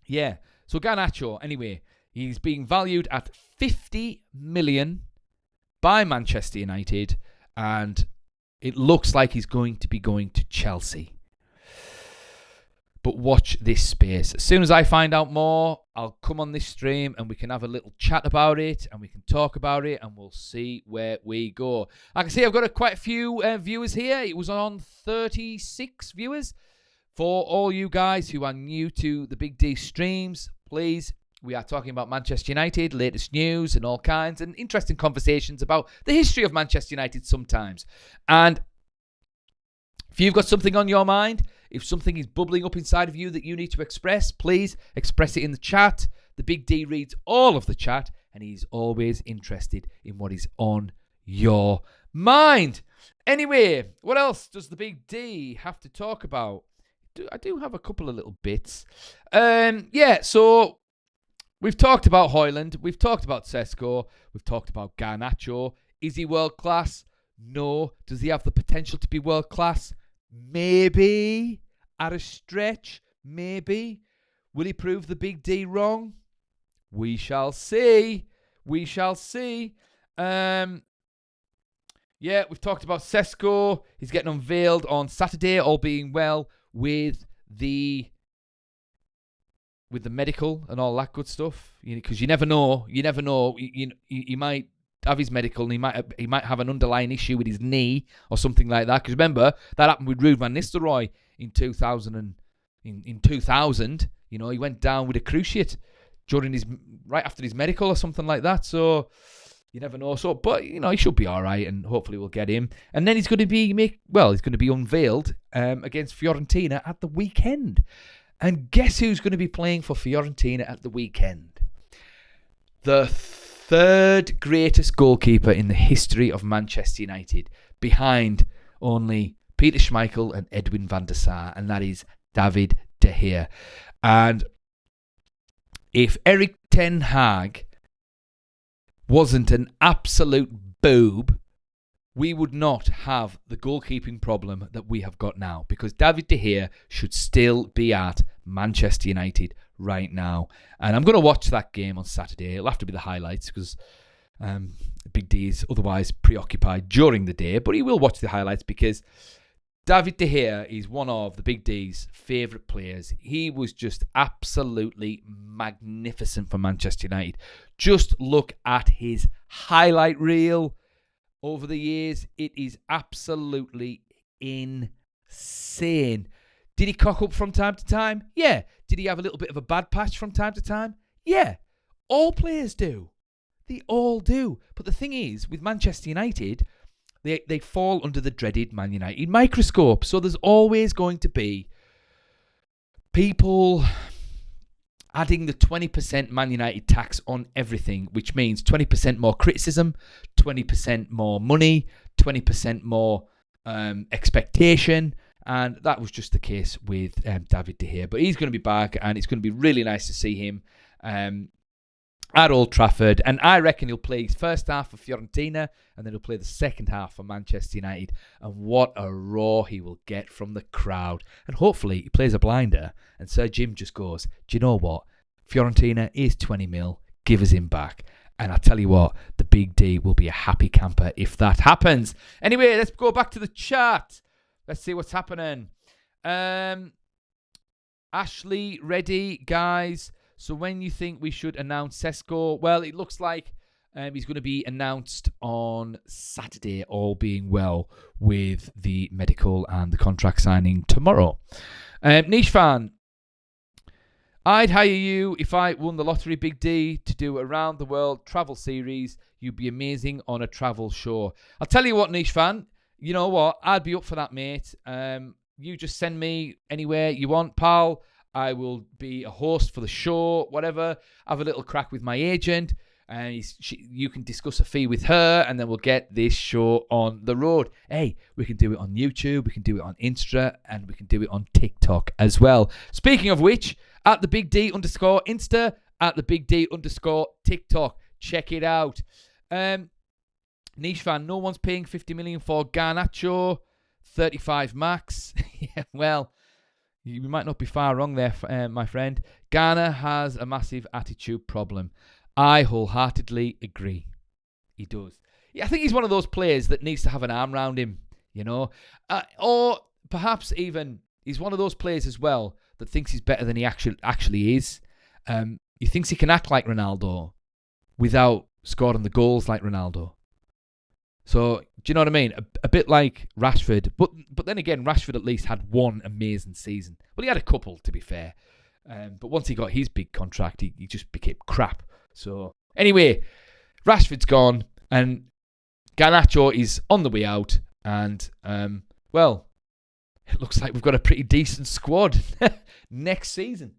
yeah, so Garnacho, anyway, he's being valued at 50 million by Manchester United, and it looks like he's going to be going to Chelsea. But watch this space. As soon as I find out more, I'll come on this stream and we can have a little chat about it and we can talk about it and we'll see where we go. I can see I've got quite a few viewers here. It was on 36 viewers. For all you guys who are new to the Big D streams, please, we are talking about Manchester United, latest news and all kinds, and interesting conversations about the history of Manchester United sometimes. And if you've got something on your mind, if something is bubbling up inside of you that you need to express, please express it in the chat. The Big D reads all of the chat and he's always interested in what is on your mind. Anyway, what else does the Big D have to talk about? I do have a couple of little bits. So we've talked about Hojlund. We've talked about Cesco. We've talked about Garnacho. Is he world class? No. Does he have the potential to be world class? Maybe. At a stretch, maybe. Will he prove the Big D wrong? We shall see. We've talked about Sesko. He's getting unveiled on Saturday, all being well, with the with the medical and all that good stuff, because you never know. You never know. He might have his medical, and he might have an underlying issue with his knee or something like that. Because remember, that happened with Ruud van Nistelrooy in 2000. In 2000, he went down with a cruciate right after his medical or something like that. So you never know. So, but he should be all right, and hopefully we'll get him. And then he's going to be unveiled against Fiorentina at the weekend. And guess who's going to be playing for Fiorentina at the weekend? The third greatest goalkeeper in the history of Manchester United, behind only Peter Schmeichel and Edwin van der Sar, and that is David De Gea. And if Erik ten Hag wasn't an absolute boob, we would not have the goalkeeping problem that we have got now, because David De Gea should still be at Manchester United right now. And I'm going to watch that game on Saturday. It'll have to be the highlights, because Big D is otherwise preoccupied during the day. But he will watch the highlights, because David De Gea is one of the Big D's favourite players. He was just absolutely magnificent for Manchester United. Just look at his highlight reel over the years. It is absolutely insane. Did he cock up from time to time? Yeah. Did he have a little bit of a bad patch from time to time? Yeah. All players do. They all do. But the thing is, with Manchester United, they fall under the dreaded Man United microscope. So there's always going to be people adding the 20% Man United tax on everything, which means 20% more criticism, 20% more money, 20% more expectation. And that was just the case with David De Gea. But he's going to be back, and it's going to be really nice to see him at Old Trafford. And I reckon he'll play his first half for Fiorentina, and then he'll play the second half for Manchester United. And what a roar he will get from the crowd. And hopefully he plays a blinder, and Sir Jim just goes, do you know what? Fiorentina is 20 mil. Give us him back. And I tell you what, the Big D will be a happy camper if that happens. Anyway, let's go back to the chat. Let's see what's happening. Ashley, ready, guys? So when you think we should announce Cesco? Well, it looks like he's going to be announced on Saturday, all being well, with the medical and the contract signing tomorrow. Niche fan, I'd hire you if I won the lottery, Big D, to do a round the world travel series. You'd be amazing on a travel show. I'll tell you what, Niche fan. You know what? I'd be up for that, mate. You just send me anywhere you want, pal. I will be a host for the show, whatever. Have a little crack with my agent. You can discuss a fee with her, and then we'll get this show on the road. Hey, we can do it on YouTube, we can do it on Insta, and we can do it on TikTok as well. Speaking of which, at @TheBigD_ Insta, at @TheBigD_ TikTok. Check it out. Niche fan, no one's paying 50 million for Garnacho, 35 max. Yeah, well, you might not be far wrong there, my friend. Garner has a massive attitude problem. I wholeheartedly agree. He does. Yeah, I think he's one of those players that needs to have an arm around him, or perhaps even he's one of those players as well that thinks he's better than he actually is. He thinks he can act like Ronaldo without scoring the goals like Ronaldo. So, do you know what I mean? A bit like Rashford. But then again, Rashford at least had one amazing season. Well, he had a couple, to be fair. But once he got his big contract, he just became crap. So, anyway, Rashford's gone. And Garnacho is on the way out. And, well, it looks like we've got a pretty decent squad next season.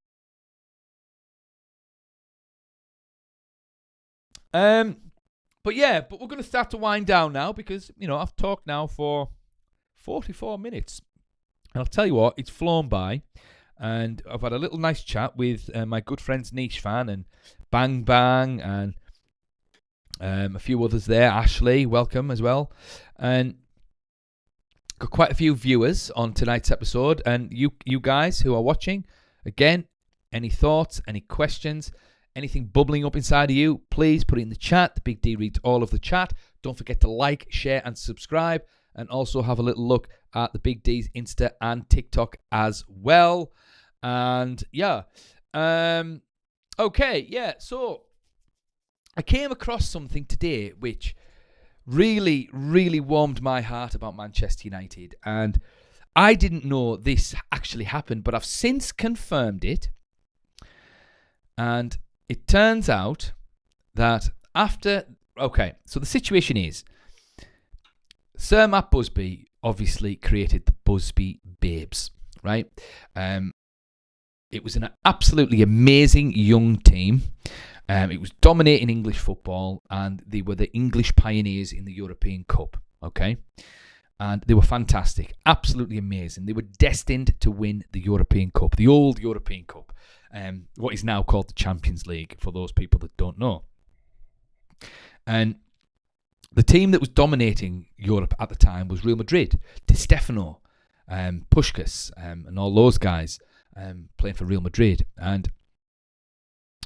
But we're going to start to wind down now because, I've talked now for 44 minutes. And I'll tell you what, it's flown by. And I've had a little nice chat with my good friends Niche Fan and Bang Bang and a few others there. Ashley, welcome as well. And got quite a few viewers on tonight's episode. And you guys who are watching, again, any thoughts, any questions, anything bubbling up inside of you, please put it in the chat. The Big D reads all of the chat. Don't forget to like, share, and subscribe. And also have a little look at the Big D's Insta and TikTok as well. And Okay, yeah. So I came across something today which really, really warmed my heart about Manchester United, and I didn't know this actually happened, but I've since confirmed it. And it turns out that okay, so the situation is, Sir Matt Busby obviously created the Busby Babes, right? It was an absolutely amazing young team. It was dominating English football, and they were the English pioneers in the European Cup, okay? And they were fantastic, absolutely amazing. They were destined to win the European Cup, the old European Cup, what is now called the Champions League, for those people that don't know. And the team that was dominating Europe at the time was Real Madrid. Stefano, Puskás, and all those guys playing for Real Madrid. And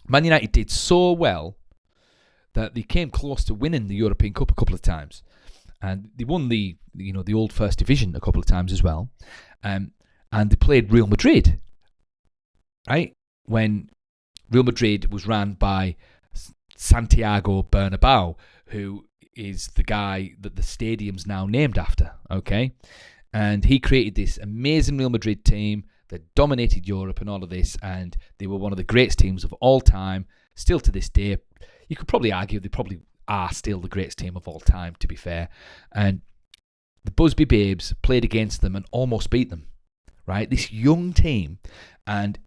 Man United did so well that they came close to winning the European Cup a couple of times. And they won the old First Division a couple of times as well. And they played Real Madrid, right? When Real Madrid was ran by Santiago Bernabeu, who is the guy that the stadium's now named after, okay? And he created this amazing Real Madrid team that dominated Europe and all of this, and they were one of the greatest teams of all time, still to this day. You could probably argue they probably are still the greatest team of all time, to be fair. And the Busby Babes played against them and almost beat them, right? This young team, and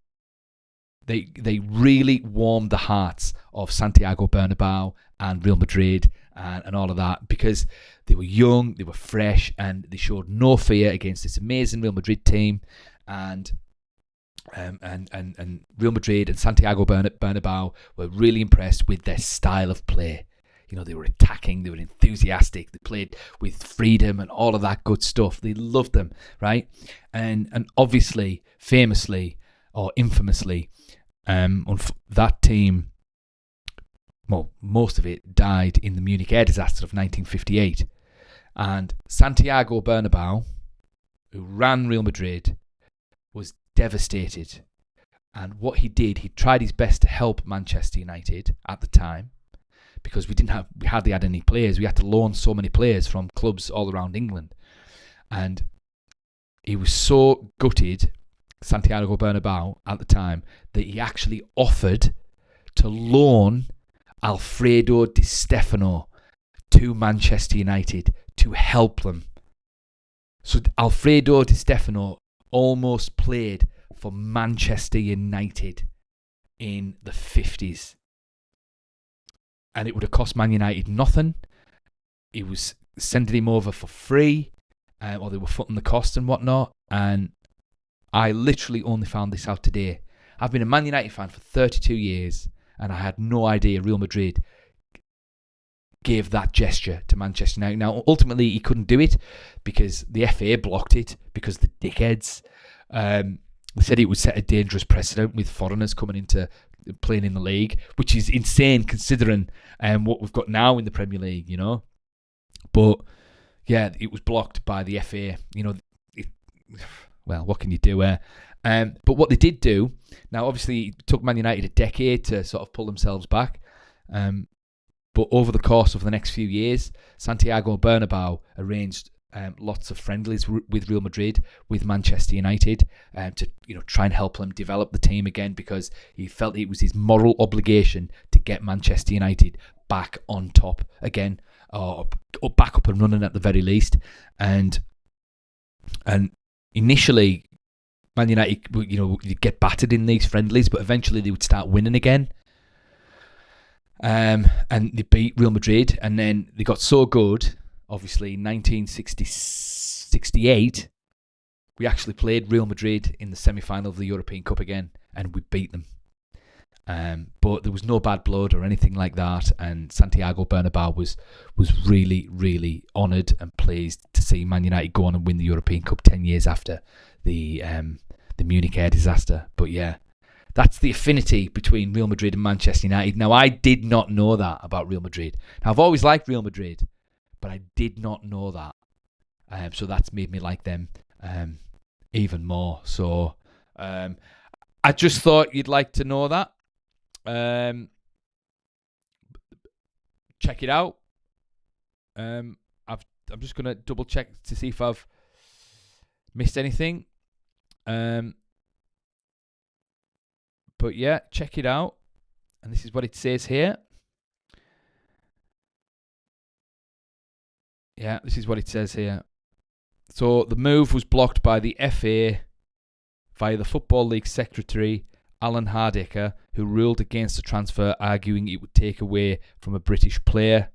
they really warmed the hearts of Santiago Bernabeu and Real Madrid and all of that, because they were young, they were fresh, and they showed no fear against this amazing Real Madrid team. And Real Madrid and Santiago Bernabeu were really impressed with their style of play. You know, they were attacking, they were enthusiastic, they played with freedom and all of that good stuff. They loved them, right? And obviously, famously or infamously, that team, well, most of it died in the Munich air disaster of 1958. And Santiago Bernabeu, who ran Real Madrid, was devastated. And what he did, he tried his best to help Manchester United at the time, because we hardly had any players. We had to loan so many players from clubs all around England. And he was so gutted, Santiago Bernabeu, at the time, that he actually offered to loan Alfredo Di Stefano to Manchester United to help them. So Alfredo Di Stefano almost played for Manchester United in the 50s. And it would have cost Man United nothing. He was sending him over for free, or they were footing the cost and whatnot. And I literally only found this out today. I've been a Man United fan for 32 years, and I had no idea Real Madrid gave that gesture to Manchester United. Now, ultimately, he couldn't do it because the FA blocked it, because the dickheads said it would set a dangerous precedent with foreigners coming into playing in the league, which is insane considering what we've got now in the Premier League, you know. But yeah, it was blocked by the FA. You know, well, what can you do? But what they did do, now obviously it took Man United a decade to sort of pull themselves back. But over the course of the next few years, Santiago Bernabeu arranged lots of friendlies with Real Madrid, with Manchester United, to try and help them develop the team again, because he felt it was his moral obligation to get Manchester United back on top again, or back up and running at the very least. And initially, Man United, you'd get battered in these friendlies, but eventually they would start winning again. And they beat Real Madrid, and then they got so good. Obviously, in 1968, we actually played Real Madrid in the semi-final of the European Cup again, and we beat them. But there was no bad blood or anything like that, and Santiago Bernabeu was really, really honoured and pleased to see Man United go on and win the European Cup 10 years after the Munich air disaster. But yeah, that's the affinity between Real Madrid and Manchester United. Now, I did not know that about Real Madrid. Now, I've always liked Real Madrid, but I did not know that. So that's made me like them even more. So I just thought you'd like to know that. Check it out. I'm just gonna double check to see if I've missed anything. But yeah, check it out. And this is what it says here. Yeah, this is what it says here. So the move was blocked by the FA via the Football League secretary, Alan Hardaker, who ruled against the transfer, arguing it would take away from a British player.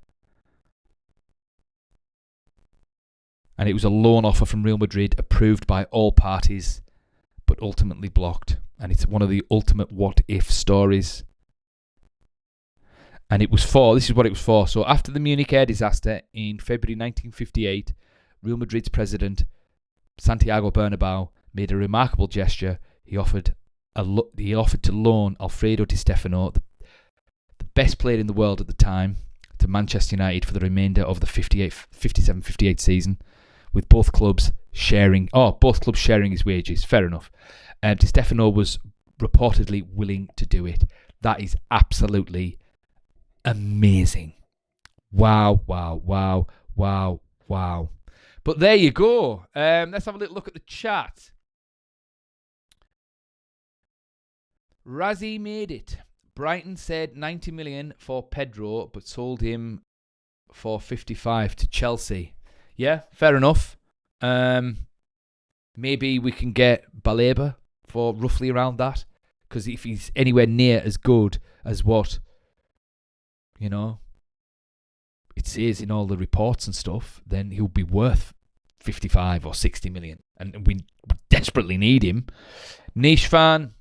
And it was a loan offer from Real Madrid, approved by all parties, but ultimately blocked. And it's one of the ultimate what-if stories. And this is what it was for. So after the Munich air disaster in February 1958, Real Madrid's president, Santiago Bernabeu, made a remarkable gesture. He offered to loan Alfredo Di Stefano, the best player in the world at the time, to Manchester United for the remainder of the 57-58 season, with both clubs sharing his wages. Fair enough. Di Stefano was reportedly willing to do it. That is absolutely amazing. Wow. But there you go. Let's have a little look at the chat. Razzie made it. Brighton said 90 million for Pedro, but sold him for 55 to Chelsea. Yeah, fair enough. Maybe we can get Balaba for roughly around that. Because if he's anywhere near as good as what, it says in all the reports and stuff, then he'll be worth 55 or 60 million. And we desperately need him. Niche fan.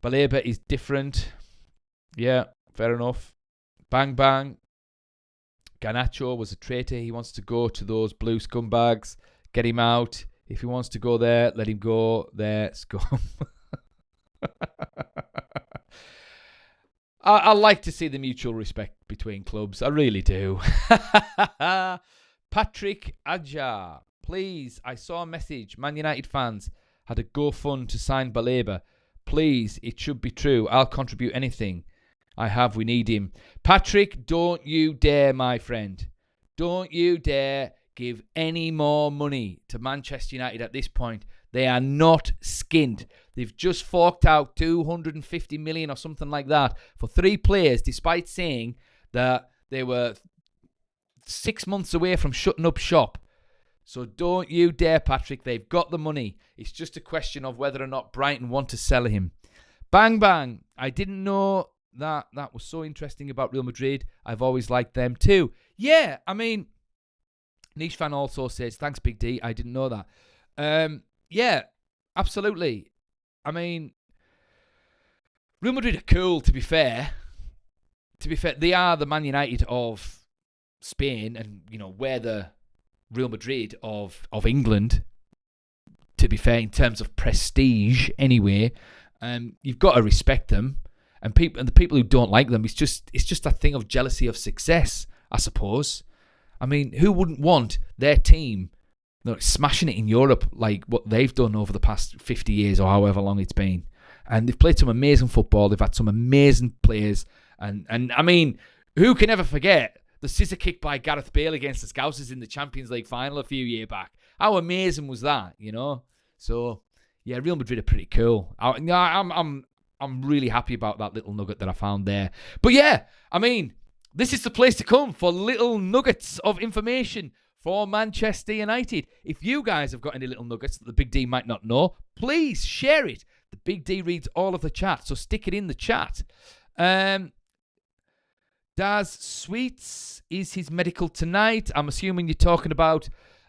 Balaba is different. Yeah, fair enough. Bang bang. Garnacho was a traitor. He wants to go to those blue scumbags. Get him out. If he wants to go there, let him go there. Scum. I like to see the mutual respect between clubs. I really do. Patrick Ajar. Please, I saw a message. Man United fans had a GoFund to sign Balaba. Please, it should be true. I'll contribute anything I have. We need him. Patrick, don't you dare, my friend. Don't you dare give any more money to Manchester United at this point. They are not skint. They've just forked out 250 million or something like that for 3 players, despite saying that they were 6 months away from shutting up shop. So don't you dare, Patrick. They've got the money. It's just a question of whether or not Brighton want to sell him. Bang, bang. I didn't know that was so interesting about Real Madrid. I've always liked them too. Yeah, I mean, Niche fan also says, thanks, Big D. I didn't know that. Yeah, absolutely. I mean, Real Madrid are cool, to be fair. They are the Man United of Spain, and, we're the Real Madrid of England, to be fair, in terms of prestige anyway. You've got to respect them, and the people who don't like them, it's just a thing of jealousy of success, I suppose. I mean, who wouldn't want their team smashing it in Europe like what they've done over the past 50 years or however long it's been? And they've played some amazing football. They've had some amazing players, and I mean, who can ever forget the scissor kick by Gareth Bale against the Scousers in the Champions League final a few years back? How amazing was that, So, yeah, Real Madrid are pretty cool. I'm really happy about that little nugget that I found there. But yeah, I mean, this is the place to come for little nuggets of information for Manchester United. If you guys have got any little nuggets that the Big D might not know, please share it. The Big D reads all of the chat, so stick it in the chat. Daz Sweets, is his medical tonight? I'm assuming you're talking about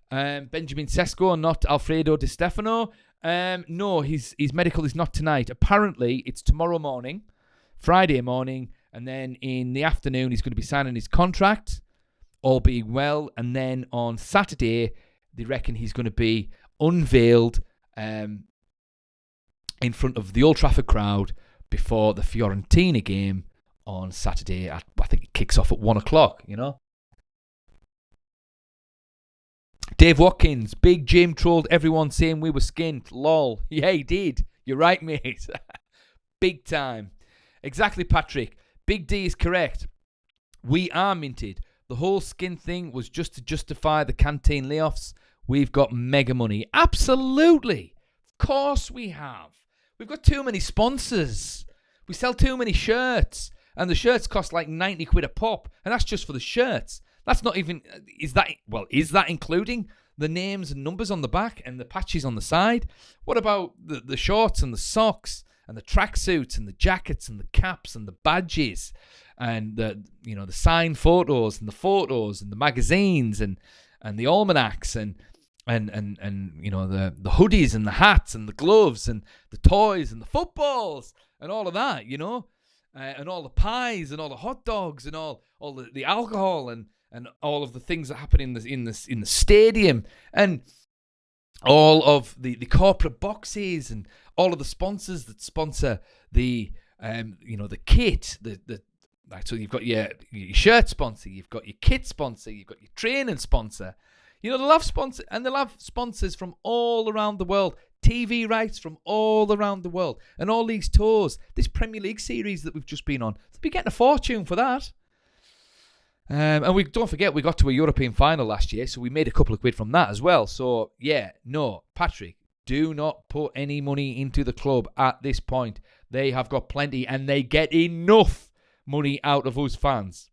Benjamin Cesco, not Alfredo Di Stefano. No, his medical is not tonight. Apparently, it's tomorrow morning, Friday morning, and then in the afternoon, he's going to be signing his contract, all being well. And then on Saturday, they reckon he's going to be unveiled in front of the Old Trafford crowd before the Fiorentina game on Saturday. I think it kicks off at 1 o'clock, Dave Watkins, Big Jim trolled everyone saying we were skint. Lol. Yeah, he did. You're right, mate. Big time. Exactly, Patrick. Big D is correct. We are minted. The whole skin thing was just to justify the canteen layoffs. We've got mega money. Absolutely. Of course we have. We've got too many sponsors. We sell too many shirts. And the shirts cost like 90 quid a pop. And that's just for the shirts. That's not even... Is that including the names and numbers on the back and the patches on the side? What about the shorts and the socks and the tracksuits and the jackets and the caps and the badges and the signed photos and the magazines and the almanacs and the hoodies and the hats and the gloves and the toys and the footballs and all of that, and all the pies and all the hot dogs and all the alcohol and all of the things that happen in the stadium and all of the corporate boxes and all of the sponsors that sponsor the kit. So you've got your shirt sponsor, you've got your kit sponsor, you've got your training sponsor. They'll have sponsors, and they'll have sponsors from all around the world. TV rights from all around the world. And all these tours, this Premier League series that we've just been on, they'll be getting a fortune for that. And don't forget, we got to a European final last year, so we made a couple of quid from that as well. So, Patrick, do not put any money into the club at this point. They have got plenty, and they get enough money out of us fans.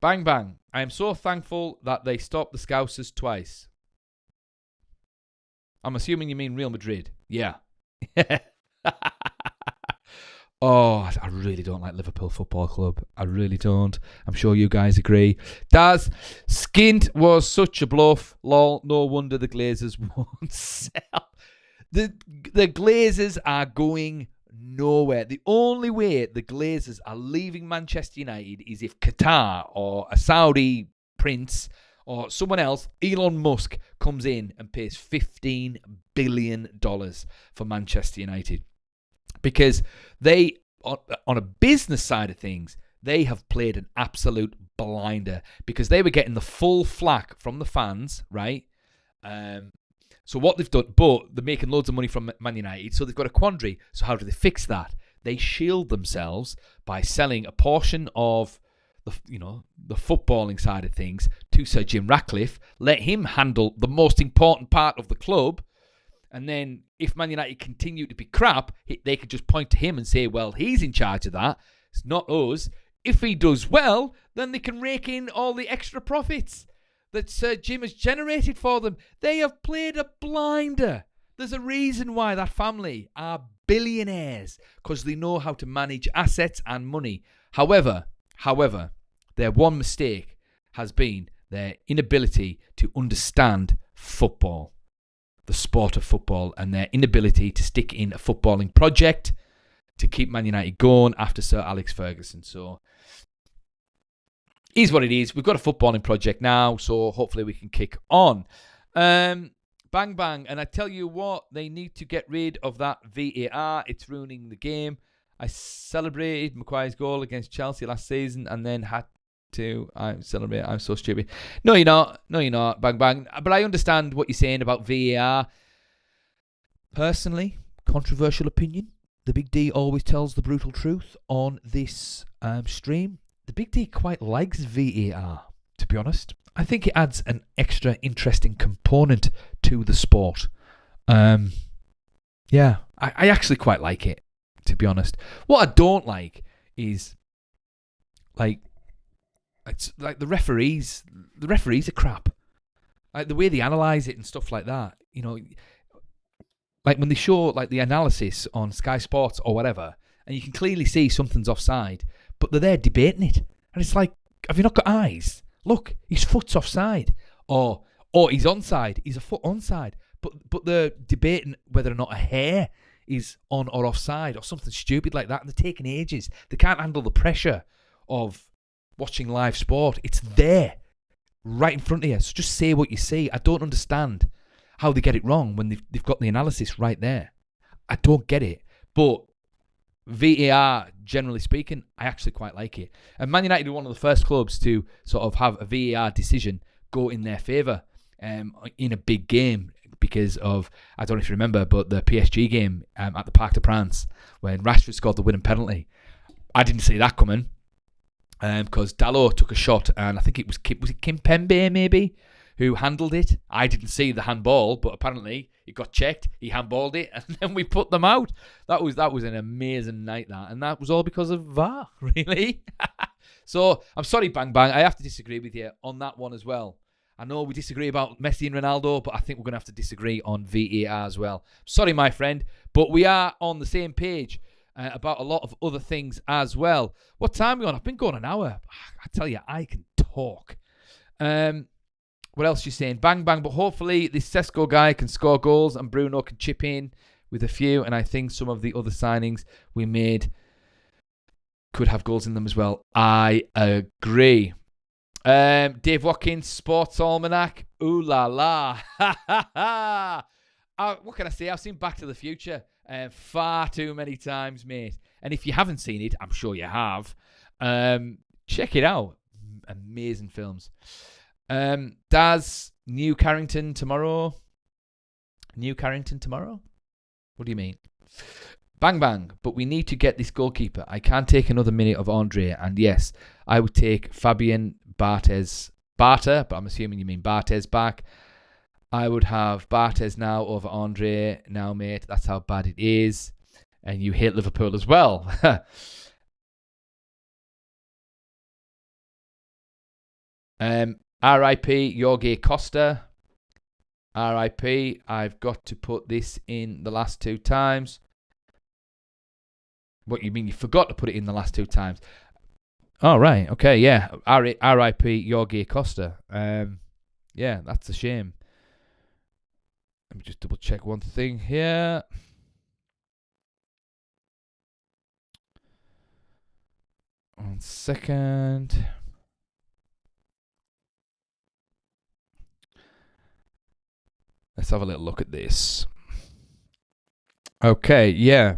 Bang, bang. I am so thankful that they stopped the Scousers twice. I'm assuming you mean Real Madrid. Yeah. Oh, I really don't like Liverpool Football Club. I really don't. I'm sure you guys agree. Daz, skint was such a bluff. Lol, no wonder the Glazers won't sell. The Glazers are going nowhere. The only way the Glazers are leaving Manchester United is if Qatar or a Saudi prince or someone else, Elon Musk, comes in and pays $15 billion for Manchester United. Because they, on a business side of things, they have played an absolute blinder. Because they were getting the full flack from the fans, right? So what they've done, but they're making loads of money from Man United, so they've got a quandary. So how do they fix that? They shield themselves by selling a portion of the footballing side of things to Sir Jim Ratcliffe, let him handle the most important part of the club, and then if Man United continue to be crap, they could just point to him and say, well, he's in charge of that. It's not us. If he does well, then they can rake in all the extra profits that Sir Jim has generated for them. They have played a blinder. There's a reason why that family are billionaires, because they know how to manage assets and money. However, their one mistake has been their inability to understand football, the sport of football, and their inability to stick in a footballing project to keep Man United going after Sir Alex Ferguson. So, is what it is. We've got a footballing project now, so hopefully we can kick on. Bang, bang. And I tell you what, they need to get rid of that VAR. It's ruining the game. I celebrated Maguire's goal against Chelsea last season and then had to celebrate. I'm so stupid. No, you're not. Bang, bang. But I understand what you're saying about VAR. Personally, controversial opinion. The Big D always tells the brutal truth on this stream. The Big D quite likes VAR, to be honest. I think it adds an extra interesting component to the sport. Yeah, I actually quite like it, to be honest. What I don't like is, it's like the referees. The referees are crap. Like the way they analyse it and stuff like that. Like when they show like the analysis on Sky Sports or whatever, and you can clearly see something's offside, but they're there debating it. And it's like, have you not got eyes? Look, his foot's offside. Or he's onside. He's a foot onside. But they're debating whether or not a hair is on or offside or something stupid like that. And they're taking ages. They can't handle the pressure of watching live sport. It's there, right in front of you. So just say what you see. I don't understand how they get it wrong when they've got the analysis right there. I don't get it. But VAR, generally speaking, I actually quite like it. And Man United were one of the first clubs to sort of have a VAR decision go in their favour in a big game. because of, I don't know if you remember, but the PSG game at the Parc des Princes when Rashford scored the winning penalty. I didn't see that coming because Dalot took a shot, and I think it was Kimpembe maybe who handled it. I didn't see the handball, but apparently it got checked. He handballed it, and then we put them out. That was an amazing night, and that was all because of VAR, really. So I'm sorry, Bang Bang, I have to disagree with you on that one as well. I know we disagree about Messi and Ronaldo, but I think we're going to have to disagree on VAR as well. Sorry, my friend, but we are on the same page about a lot of other things as well. What time are we on? I've been going an hour. I tell you, I can talk. What else are you saying? Bang, bang. But hopefully this Cesco guy can score goals and Bruno can chip in with a few. And I think some of the other signings we made could have goals in them as well. I agree. Dave Watkins, Sports Almanac. Ooh la la. What can I say? I've seen Back to the Future far too many times, mate. And if you haven't seen it, I'm sure you have. Check it out. Amazing films. Daz, New Carrington tomorrow. New Carrington tomorrow? What do you mean? Bang, bang. But we need to get this goalkeeper. I can't take another minute of Andre. And yes, I would take Fabian Barthez. Barter, but I'm assuming you mean Barthez back. I would have Barthez now over Andre. Now, mate, that's how bad it is. And you hate Liverpool as well. R.I.P. Jorge Costa. R.I.P. I've got to put this in the last 2 times. What you mean? You forgot to put it in the last 2 times? Oh, right. Okay, yeah. R.I.P. Jorge Costa. Yeah, that's a shame. Let me just double check one thing here. One second. Let's have a little look at this. Okay, yeah.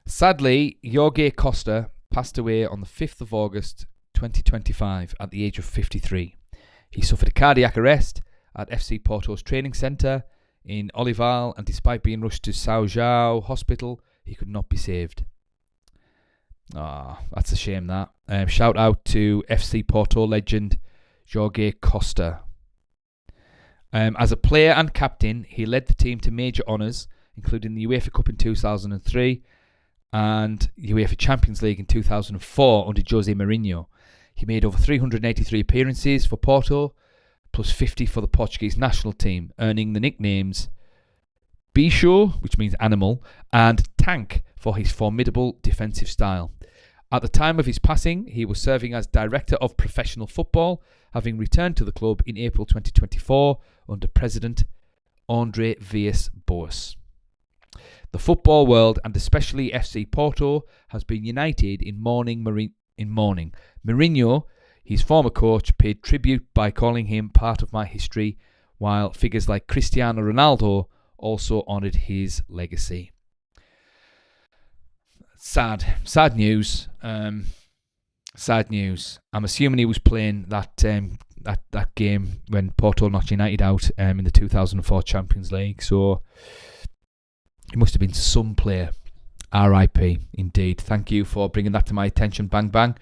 Sadly, Jorge Costa passed away on the 5th of August 2025 at the age of 53. He suffered a cardiac arrest at FC Porto's training centre in Olival, and despite being rushed to São João Hospital, he could not be saved. That's a shame, that. Shout out to FC Porto legend Jorge Costa. As a player and captain, he led the team to major honours, including the UEFA Cup in 2003 and UEFA Champions League in 2004 under Jose Mourinho. He made over 383 appearances for Porto, plus 50 for the Portuguese national team, earning the nicknames Bicho, which means animal, and Tank for his formidable defensive style. At the time of his passing, he was serving as Director of Professional Football, having returned to the club in April 2024 under President Andre Villas-Boas. The football world, and especially FC Porto, has been united in mourning. Mourinho, his former coach, paid tribute by calling him part of my history, while figures like Cristiano Ronaldo also honoured his legacy. Sad news. Sad news. I'm assuming he was playing that game when Porto knocked United out in the 2004 Champions League. So he must have been some player. R.I.P. Indeed. Thank you for bringing that to my attention. Bang bang.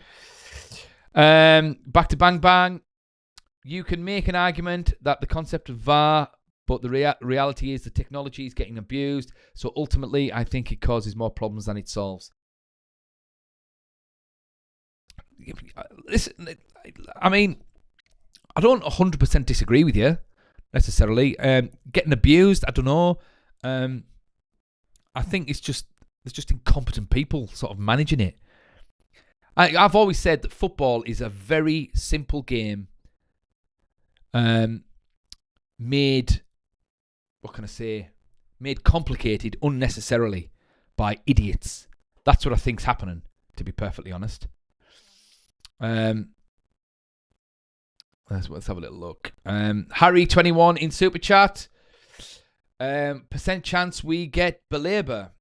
Back to Bang Bang. You can make an argument that the concept of VAR, but the reality is the technology is getting abused. So ultimately, I think it causes more problems than it solves. Listen, I mean, I don't 100% disagree with you necessarily. Getting abused, I don't know. I think there's just incompetent people sort of managing it. I've always said that football is a very simple game, made complicated unnecessarily by idiots. That's what I think's happening, to be perfectly honest. Let's have a little look. Harry21 in Super Chat. Percent chance we get Balaba?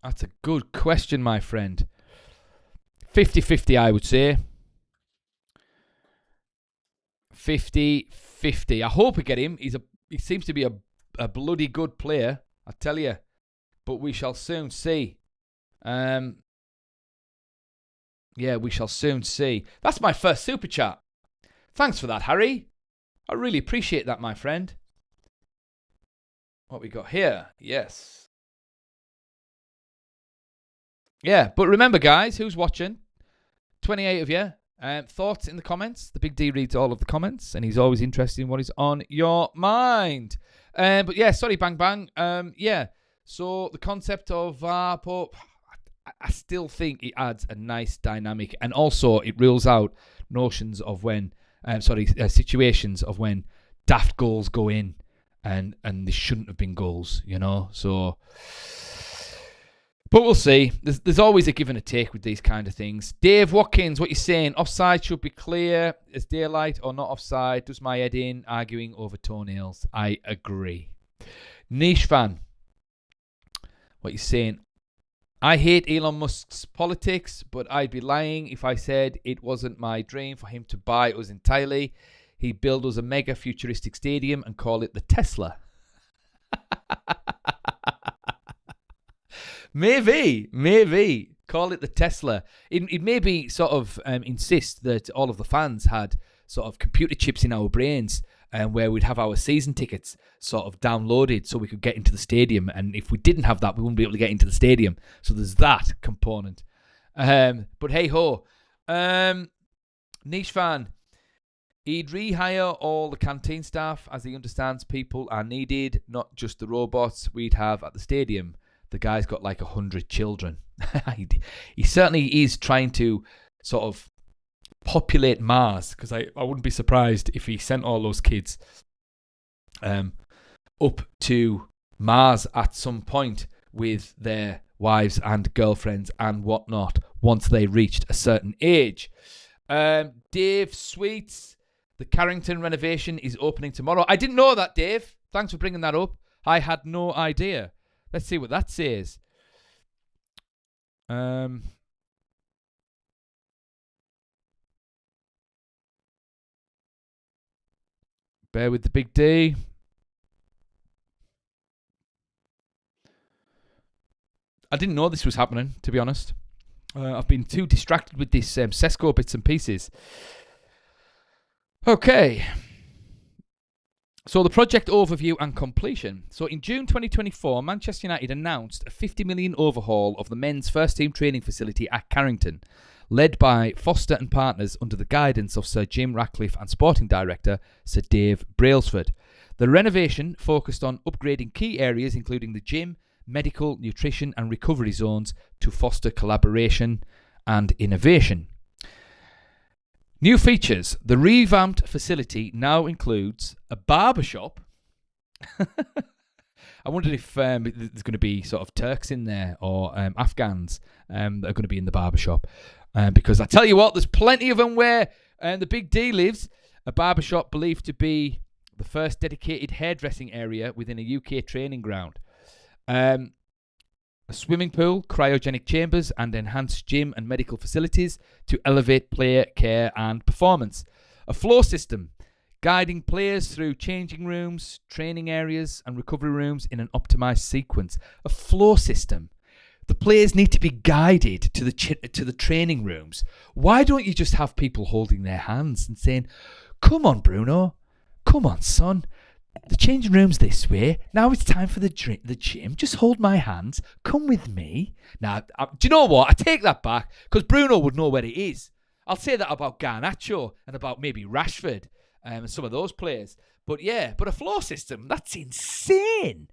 That's a good question, my friend. 50-50, I would say. 50-50. 50. I hope we get him. He seems to be a bloody good player, I tell you. But we shall soon see. Yeah, we shall soon see. That's my first super chat. Thanks for that, Harry. I really appreciate that, my friend. What we got here? Yes. Yeah, but remember, guys, who's watching? 28 of you. Thoughts in the comments. The Big D reads all of the comments, and he's always interested in what is on your mind. But yeah, sorry, Bang Bang. Yeah, so the concept of VAR, I still think it adds a nice dynamic, and also it rules out notions of when, situations of when daft goals go in, and they shouldn't have been goals, you know. So, but we'll see. There's always a give and a take with these kind of things. Dave Watkins, what you saying? Offside should be clear as daylight or not offside? Does my head in arguing over toenails? I agree. Niche fan, what you saying? I hate Elon Musk's politics, but I'd be lying if I said it wasn't my dream for him to buy us entirely. He'd build us a mega futuristic stadium and call it the Tesla. Maybe. Call it the Tesla. It maybe sort of insist that all of the fans had sort of computer chips in our brains, where we'd have our season tickets sort of downloaded so we could get into the stadium. And if we didn't have that, we wouldn't be able to get into the stadium. So there's that component. But hey-ho. Niche fan. He'd rehire all the canteen staff as he understands people are needed, not just the robots we'd have at the stadium. The guy's got like 100 children. He certainly is trying to sort of populate Mars, because I wouldn't be surprised if he sent all those kids up to Mars at some point with their wives and girlfriends and whatnot once they reached a certain age. Dave Sweets, the Carrington renovation is opening tomorrow. I didn't know that, Dave. Thanks for bringing that up. I had no idea. Let's see what that says. Bear with the Big D. I didn't know this was happening, to be honest. I've been too distracted with this Cesco bits and pieces. Okay. So the project overview and completion. So in June 2024, Manchester United announced a 50 million overhaul of the men's first team training facility at Carrington, led by Foster and partners under the guidance of Sir Jim Ratcliffe and sporting director Sir Dave Brailsford. The renovation focused on upgrading key areas including the gym, medical, nutrition and recovery zones to foster collaboration and innovation. New features. The revamped facility now includes a barbershop. I wondered if there's going to be sort of Turks in there or Afghans that are going to be in the barbershop. Because I tell you what, there's plenty of them where the Big D lives. A barbershop believed to be the first dedicated hairdressing area within a UK training ground. A swimming pool, cryogenic chambers, and enhanced gym and medical facilities to elevate player care and performance. A floor system, guiding players through changing rooms, training areas, and recovery rooms in an optimized sequence. A floor system. The players need to be guided to the training rooms. Why don't you just have people holding their hands and saying, "Come on, Bruno. Come on, son. The changing room's this way. Now it's time for the gym. Just hold my hands. Come with me." Now, do you know what? I take that back because Bruno would know where it is. I'll say that about Garnacho and about maybe Rashford and some of those players. But yeah, but a floor system, that's insane.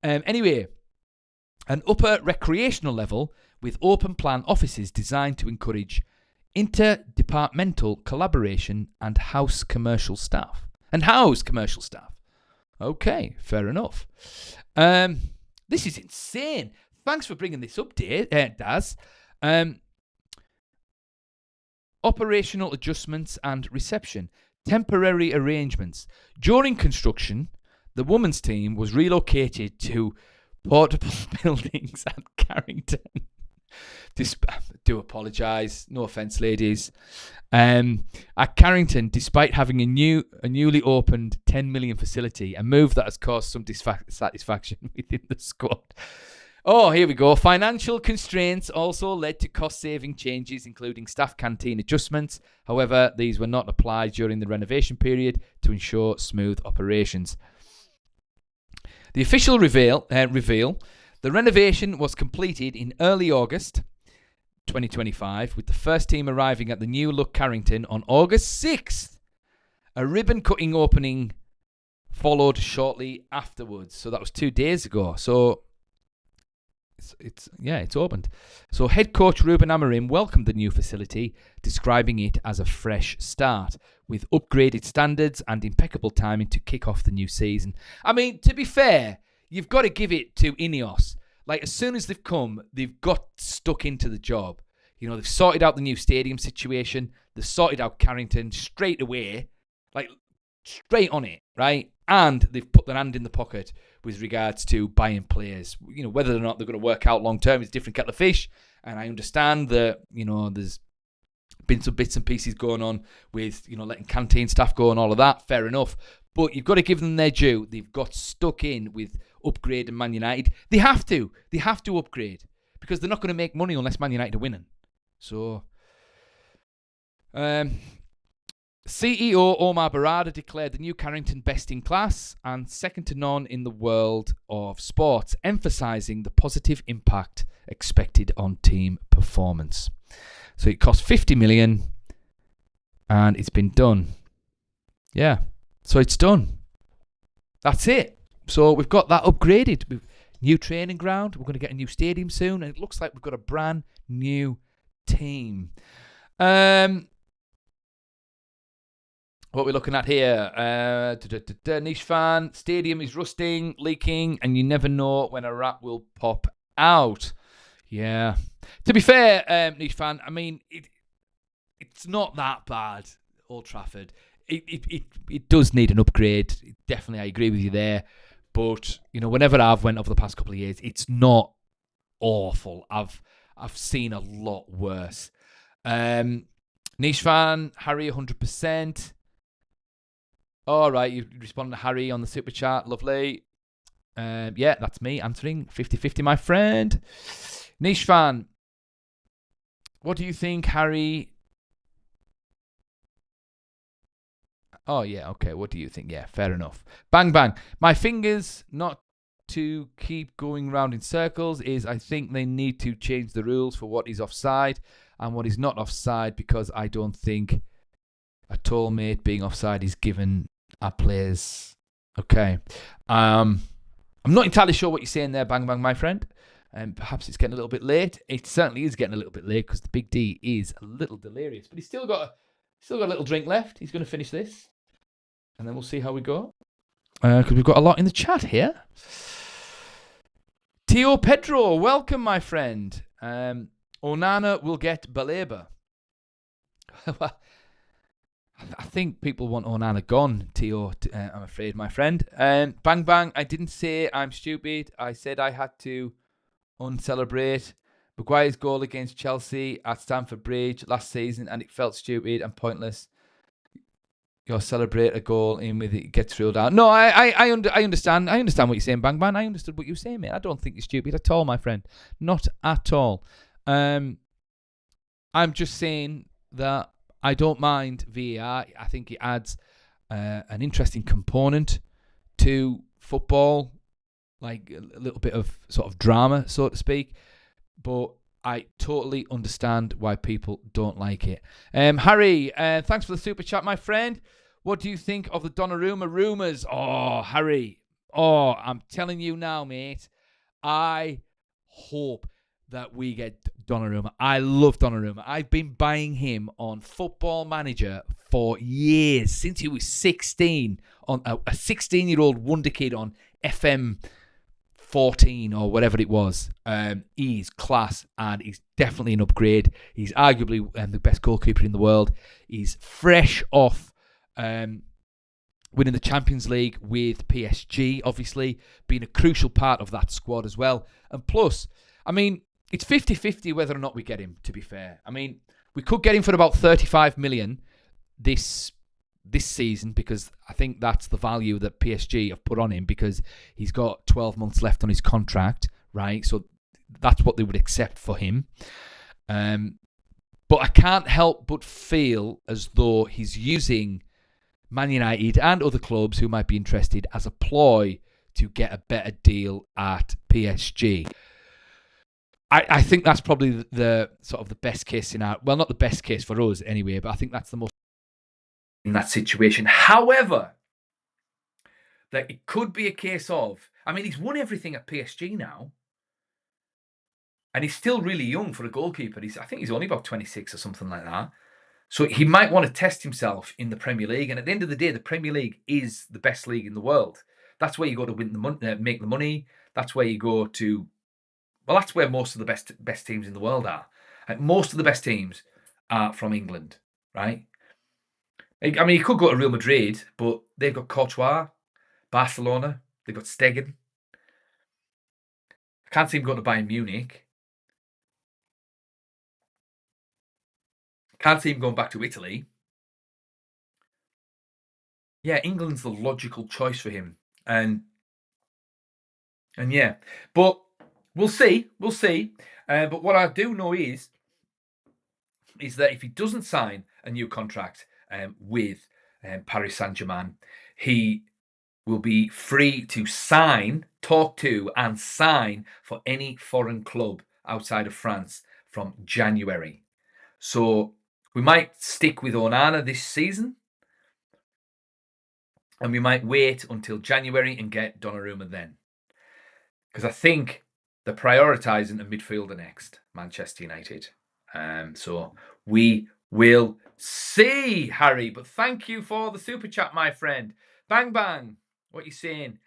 Anyway, an upper recreational level with open plan offices designed to encourage interdepartmental collaboration and house commercial staff. Okay, fair enough. This is insane. Thanks for bringing this up, Daz. Operational adjustments and reception. Temporary arrangements. During construction, the women's team was relocated to portable buildings at Carrington. do apologise. No offence, ladies. At Carrington, despite having a newly opened 10 million facility, a move that has caused some dissatisfaction within the squad. Oh, here we go. Financial constraints also led to cost-saving changes, including staff canteen adjustments. However, these were not applied during the renovation period to ensure smooth operations. The official reveal, the renovation was completed in early August 2025, with the first team arriving at the new look Carrington on August 6th. A ribbon-cutting opening followed shortly afterwards. So that was 2 days ago. So it's opened. So head coach Ruben Amorim welcomed the new facility, describing it as a fresh start with upgraded standards and impeccable timing to kick off the new season. I mean, to be fair, you've got to give it to Ineos. Like, as soon as they've come, they've got stuck into the job. You know, they've sorted out the new stadium situation. They've sorted out Carrington straight away, like straight on it, right? And they've put their hand in the pocket with regards to buying players. You know, whether or not they're going to work out long term is a different kettle of fish. And I understand that, you know, there's been some bits and pieces going on with, you know, letting canteen staff go and all of that. Fair enough. But you've got to give them their due. They've got stuck in with upgrading Man United. They have to. They have to upgrade because they're not going to make money unless Man United are winning. So, CEO Omar Barada declared the new Carrington best in class and second to none in the world of sports, emphasising the positive impact expected on team performance. So it cost 50 million and it's been done. Yeah, so it's done. That's it. So we've got that upgraded. New training ground. We're going to get a new stadium soon, and it looks like we've got a brand new team. What we're looking at here, niche fan, stadium is rusting, leaking, and you never know when a rat will pop out. Yeah. To be fair, niche fan, I mean, it's not that bad, Old Trafford. It does need an upgrade. Definitely, I agree with you there. But, you know, whenever I've went over the past couple of years, it's not awful. I've seen a lot worse. Niche fan, Harry, 100%. All right, you responded to Harry on the super chat. Lovely. Yeah, that's me answering 50-50, my friend. Niche fan, what do you think, Harry? Oh, yeah, okay. What do you think? Yeah, fair enough. Bang, bang. My fingers, not to keep going round in circles, is I think they need to change the rules for what is offside and what is not offside, because I don't think a tall mate being offside is given our players. Okay. I'm not entirely sure what you're saying there, Bang Bang, my friend. Perhaps it's getting a little bit late. It certainly is getting a little bit late because the Big D is a little delirious, but he's still got a little drink left. He's going to finish this, and then we'll see how we go. Because we've got a lot in the chat here. Tio Pedro, welcome, my friend. Onana will get Balaba. Well, I think people want Onana gone, Tio, I'm afraid, my friend. Bang Bang, I didn't say I'm stupid. I said I had to uncelebrate Maguire's goal against Chelsea at Stamford Bridge last season, and it felt stupid and pointless. You'll celebrate a goal in with it gets ruled out. No, I understand. I understand what you're saying, Bang Bang. I understood what you were saying, mate. I don't think you're stupid at all, my friend. Not at all. I'm just saying that I don't mind VAR. I think it adds an interesting component to football, like a little bit of sort of drama, so to speak. But I totally understand why people don't like it. Harry, thanks for the super chat, my friend. What do you think of the Donnarumma rumours? Oh, Harry. Oh, I'm telling you now, mate. I hope that we get Donnarumma. I love Donnarumma. I've been buying him on Football Manager for years, since he was 16, on a 16-year-old wonder kid on FM 14 or whatever it was. He's class and he's definitely an upgrade. He's arguably the best goalkeeper in the world. He's fresh off winning the Champions League with PSG, obviously being a crucial part of that squad as well. And plus, I mean, it's 50-50 whether or not we get him, to be fair. I mean, we could get him for about 35 million this season, because I think that's the value that PSG have put on him, because he's got 12 months left on his contract, right? So that's what they would accept for him. But I can't help but feel as though he's using Man United and other clubs who might be interested as a ploy to get a better deal at PSG. I think that's probably the sort of the best case scenario. Well, not the best case for us anyway, but I think that's the most in that situation. However, that it could be a case of, I mean, he's won everything at PSG now, and he's still really young for a goalkeeper. I think he's only about 26 or something like that. So he might want to test himself in the Premier League. And at the end of the day, the Premier League is the best league in the world. That's where you go to win the money, make the money. That's where you go to. Well, that's where most of the best teams in the world are. Like, most of the best teams are from England, right? I mean, you could go to Real Madrid, but they've got Courtois, Barcelona, they've got Stegen. I can't see him going to Bayern Munich. Can't see him going back to Italy. Yeah, England's the logical choice for him. And yeah, but we'll see. But what I do know is that if he doesn't sign a new contract with Paris Saint-Germain, he will be free to talk to and sign for any foreign club outside of France from January. So we might stick with Onana this season, and we might wait until January and get Donnarumma then. Because I think they're prioritising a midfielder next, Manchester United. So we will see, Harry. But thank you for the super chat, my friend. Bang, bang. What are you saying?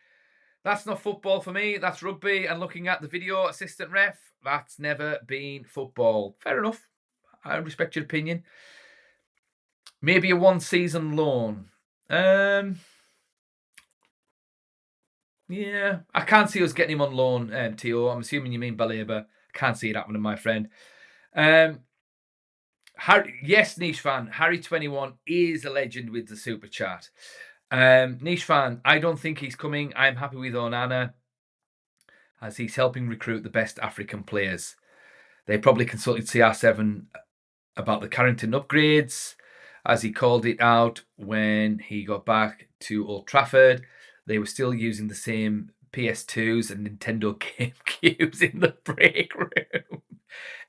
That's not football for me. That's rugby. And looking at the video assistant ref, that's never been football. Fair enough. I respect your opinion. Maybe a one-season loan. Yeah, I can't see us getting him on loan, T.O. I'm assuming you mean Balaba. Can't see it happening, my friend. Yes, Niche Fan, Harry21 is a legend with the super chat. Niche Fan, I don't think he's coming. I'm happy with Onana, as he's helping recruit the best African players. They probably consulted CR7 about the Carrington upgrades, as he called it out when he got back to Old Trafford. They were still using the same PS2s and Nintendo GameCubes in the break room.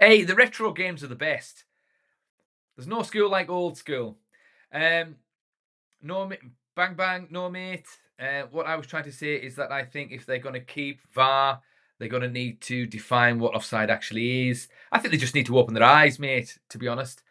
Hey, the retro games are the best. There's no school like old school. No, bang bang, no mate. What I was trying to say is that I think if they're going to keep VAR, they're going to need to define what offside actually is. I think they just need to open their eyes, mate, to be honest.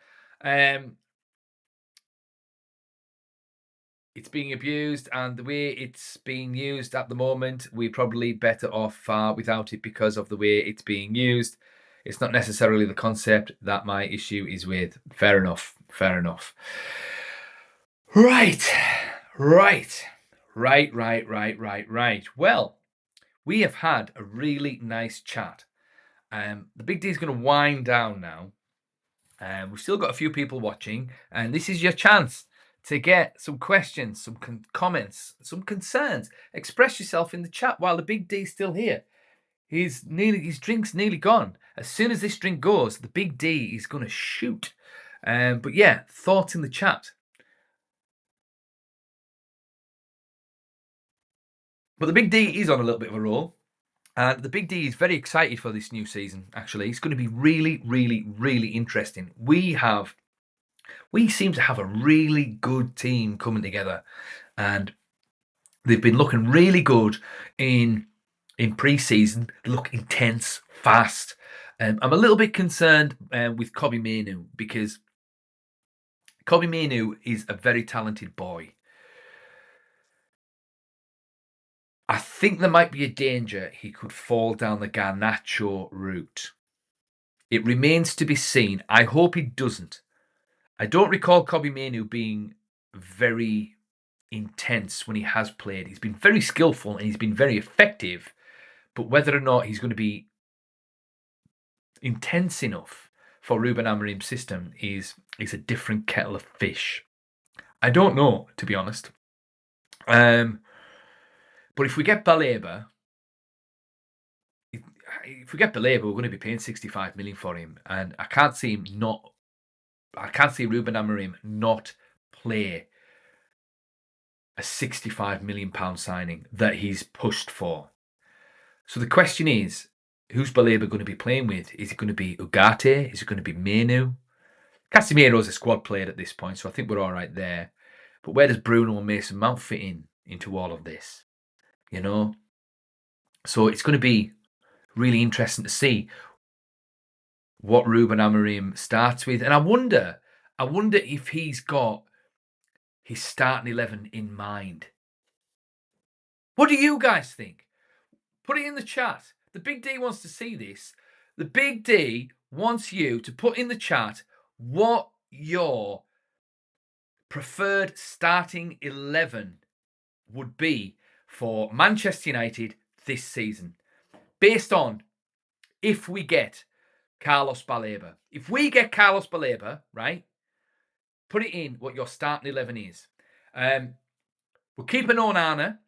It's being abused, and the way it's being used at the moment, we're probably better off without it because of the way it's being used. It's not necessarily the concept that my issue is with. Fair enough. Right. Well, we have had a really nice chat. The Big D is going to wind down now. We've still got a few people watching, and this is your chance to get some questions, some comments, some concerns. Express yourself in the chat while the Big D's still here. His drink's nearly gone. As soon as this drink goes, the Big D is going to shoot. But yeah, thoughts in the chat. But the Big D is on a little bit of a roll. And the Big D is very excited for this new season, actually. It's going to be really, really, really interesting. We seem to have a really good team coming together. And they've been looking really good in pre-season. They look intense, fast. I'm a little bit concerned with Kobbie Mainoo, because Kobbie Mainoo is a very talented boy. I think there might be a danger he could fall down the Garnacho route. It remains to be seen. I hope he doesn't. I don't recall Kobbie Mainoo being very intense when he has played. He's been very skillful and he's been very effective. But whether or not he's going to be intense enough for Ruben Amorim's system is a different kettle of fish. I don't know, to be honest. But if we get Balaba, we're going to be paying 65 million for him, and I can't see Ruben Amorim not play a 65 million pound signing that he's pushed for. So the question is, who's Balaba going to be playing with? Is it going to be Ugarte? Is it going to be Menu? Casemiro's a squad player at this point, so I think we're all right there. But where does Bruno and Mason Mount fit into all of this? You know? So it's going to be really interesting to see what Ruben Amorim starts with. And I wonder if he's got his starting 11 in mind. What do you guys think? Put it in the chat. The Big D wants to see this. The Big D wants you to put in the chat what your preferred starting 11 would be for Manchester United this season, based on if we get Carlos Balaba. If we get Carlos Balaba, right, put it in what your starting 11 is. We're keeping Onana.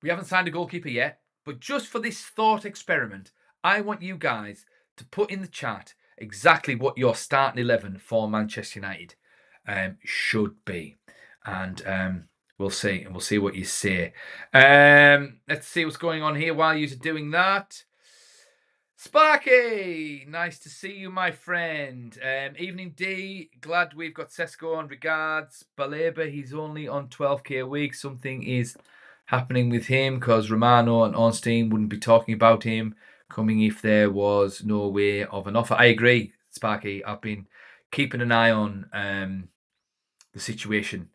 We haven't signed a goalkeeper yet, but just for this thought experiment, I want you guys to put in the chat exactly what your starting 11 for Manchester United should be. And we'll see. And we'll see what you say. Let's see what's going on here while you're doing that. Sparky, nice to see you, my friend. Evening D, glad we've got Cesco on. Regards. Balaba, he's only on 12k a week. Something is happening with him because Romano and Ornstein wouldn't be talking about him coming if there was no way of an offer. I agree, Sparky. I've been keeping an eye on the situation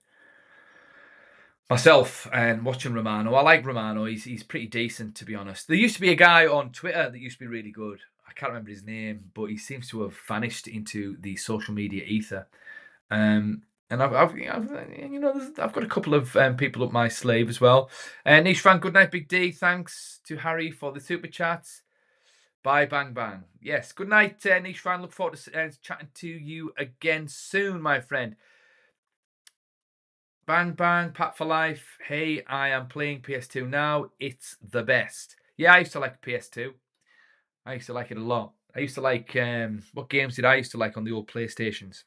myself and watching Romano. I like Romano. He's pretty decent, to be honest. There used to be a guy on Twitter that used to be really good. I can't remember his name, but he seems to have vanished into the social media ether. And I've got a couple of people up my sleeve as well. Niche Fan, good night, Big D. Thanks to Harry for the super chats. Bye, bang, bang. Yes, good night, Niche Fan. Look forward to chatting to you again soon, my friend. Bang, bang, Pat for life. Hey, I am playing PS2 now. It's the best. Yeah, I used to like PS2. I used to like it a lot. I used to like, what games did I used to like on the old PlayStations?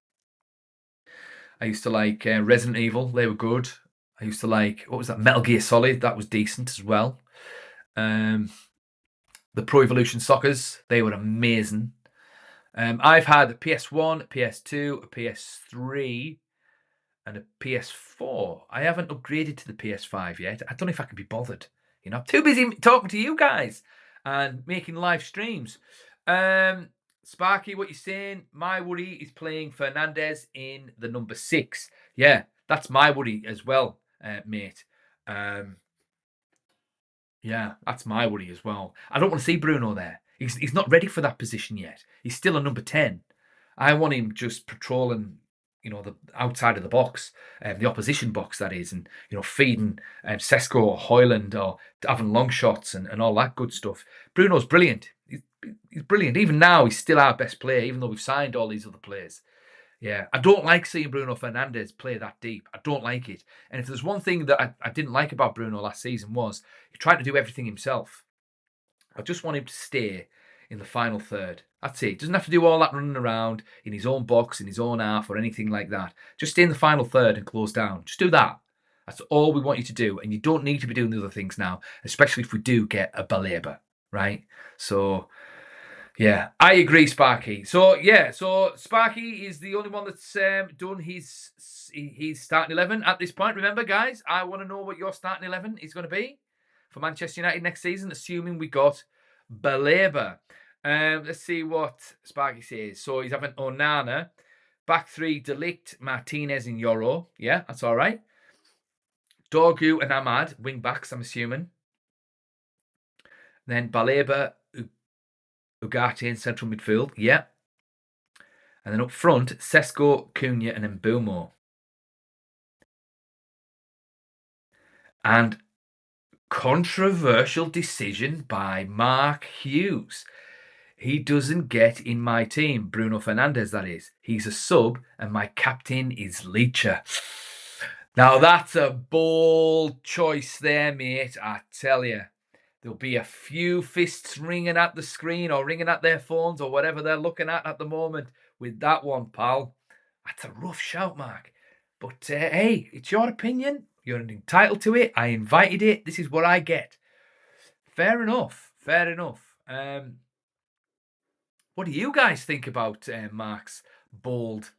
I used to like Resident Evil. They were good. I used to like, what was that? Metal Gear Solid. That was decent as well. The Pro Evolution Soccers. They were amazing. I've had a PS1, a PS2, a PS3, and a PS4. I haven't upgraded to the PS5 yet. I don't know if I can be bothered. You know, I'm too busy talking to you guys and making live streams. Sparky, what you saying? My worry is playing Fernandez in the number 6. Yeah, that's my worry as well, mate. Yeah, that's my worry as well. I don't want to see Bruno there. He's not ready for that position yet. He's still a number 10. I want him just patrolling, the outside of the box, the opposition box, that is, and, feeding Sesko or Hojlund or having long shots and all that good stuff. Bruno's brilliant. He's brilliant. Even now, he's still our best player, even though we've signed all these other players. Yeah, I don't like seeing Bruno Fernandes play that deep. I don't like it. And if there's one thing that I didn't like about Bruno last season was he tried to do everything himself. I just want him to stay in the final third. That's it. He doesn't have to do all that running around in his own box, in his own half, or anything like that. Just stay in the final third and close down. Just do that. That's all we want you to do. And you don't need to be doing the other things now, especially if we do get a Balaba, right? So, yeah, I agree, Sparky. So, Sparky is the only one that's done his starting 11 at this point. Remember, guys, I want to know what your starting 11 is going to be for Manchester United next season, assuming we got Balaba. Let's see what Sparky says. So he's having Onana, back 3, De Ligt, Martinez, and Yoro. Yeah, that's all right. Dorgu and Ahmad, wing backs, I'm assuming. Then Balaba, Ugarte in central midfield. Yeah. And then up front, Sesko, Cunha, and Mbeumo. And controversial decision by Mark Hughes. He doesn't get in my team. Bruno Fernandes, that is. He's a sub, and my captain is Leicester. Now, that's a bold choice there, mate. I tell you. There'll be a few fists ringing at the screen or ringing at their phones or whatever they're looking at the moment with that one, pal. That's a rough shout, Mark. But hey, it's your opinion. You're entitled to it. I invited it. This is what I get. Fair enough. Fair enough. What do you guys think about Mark's bold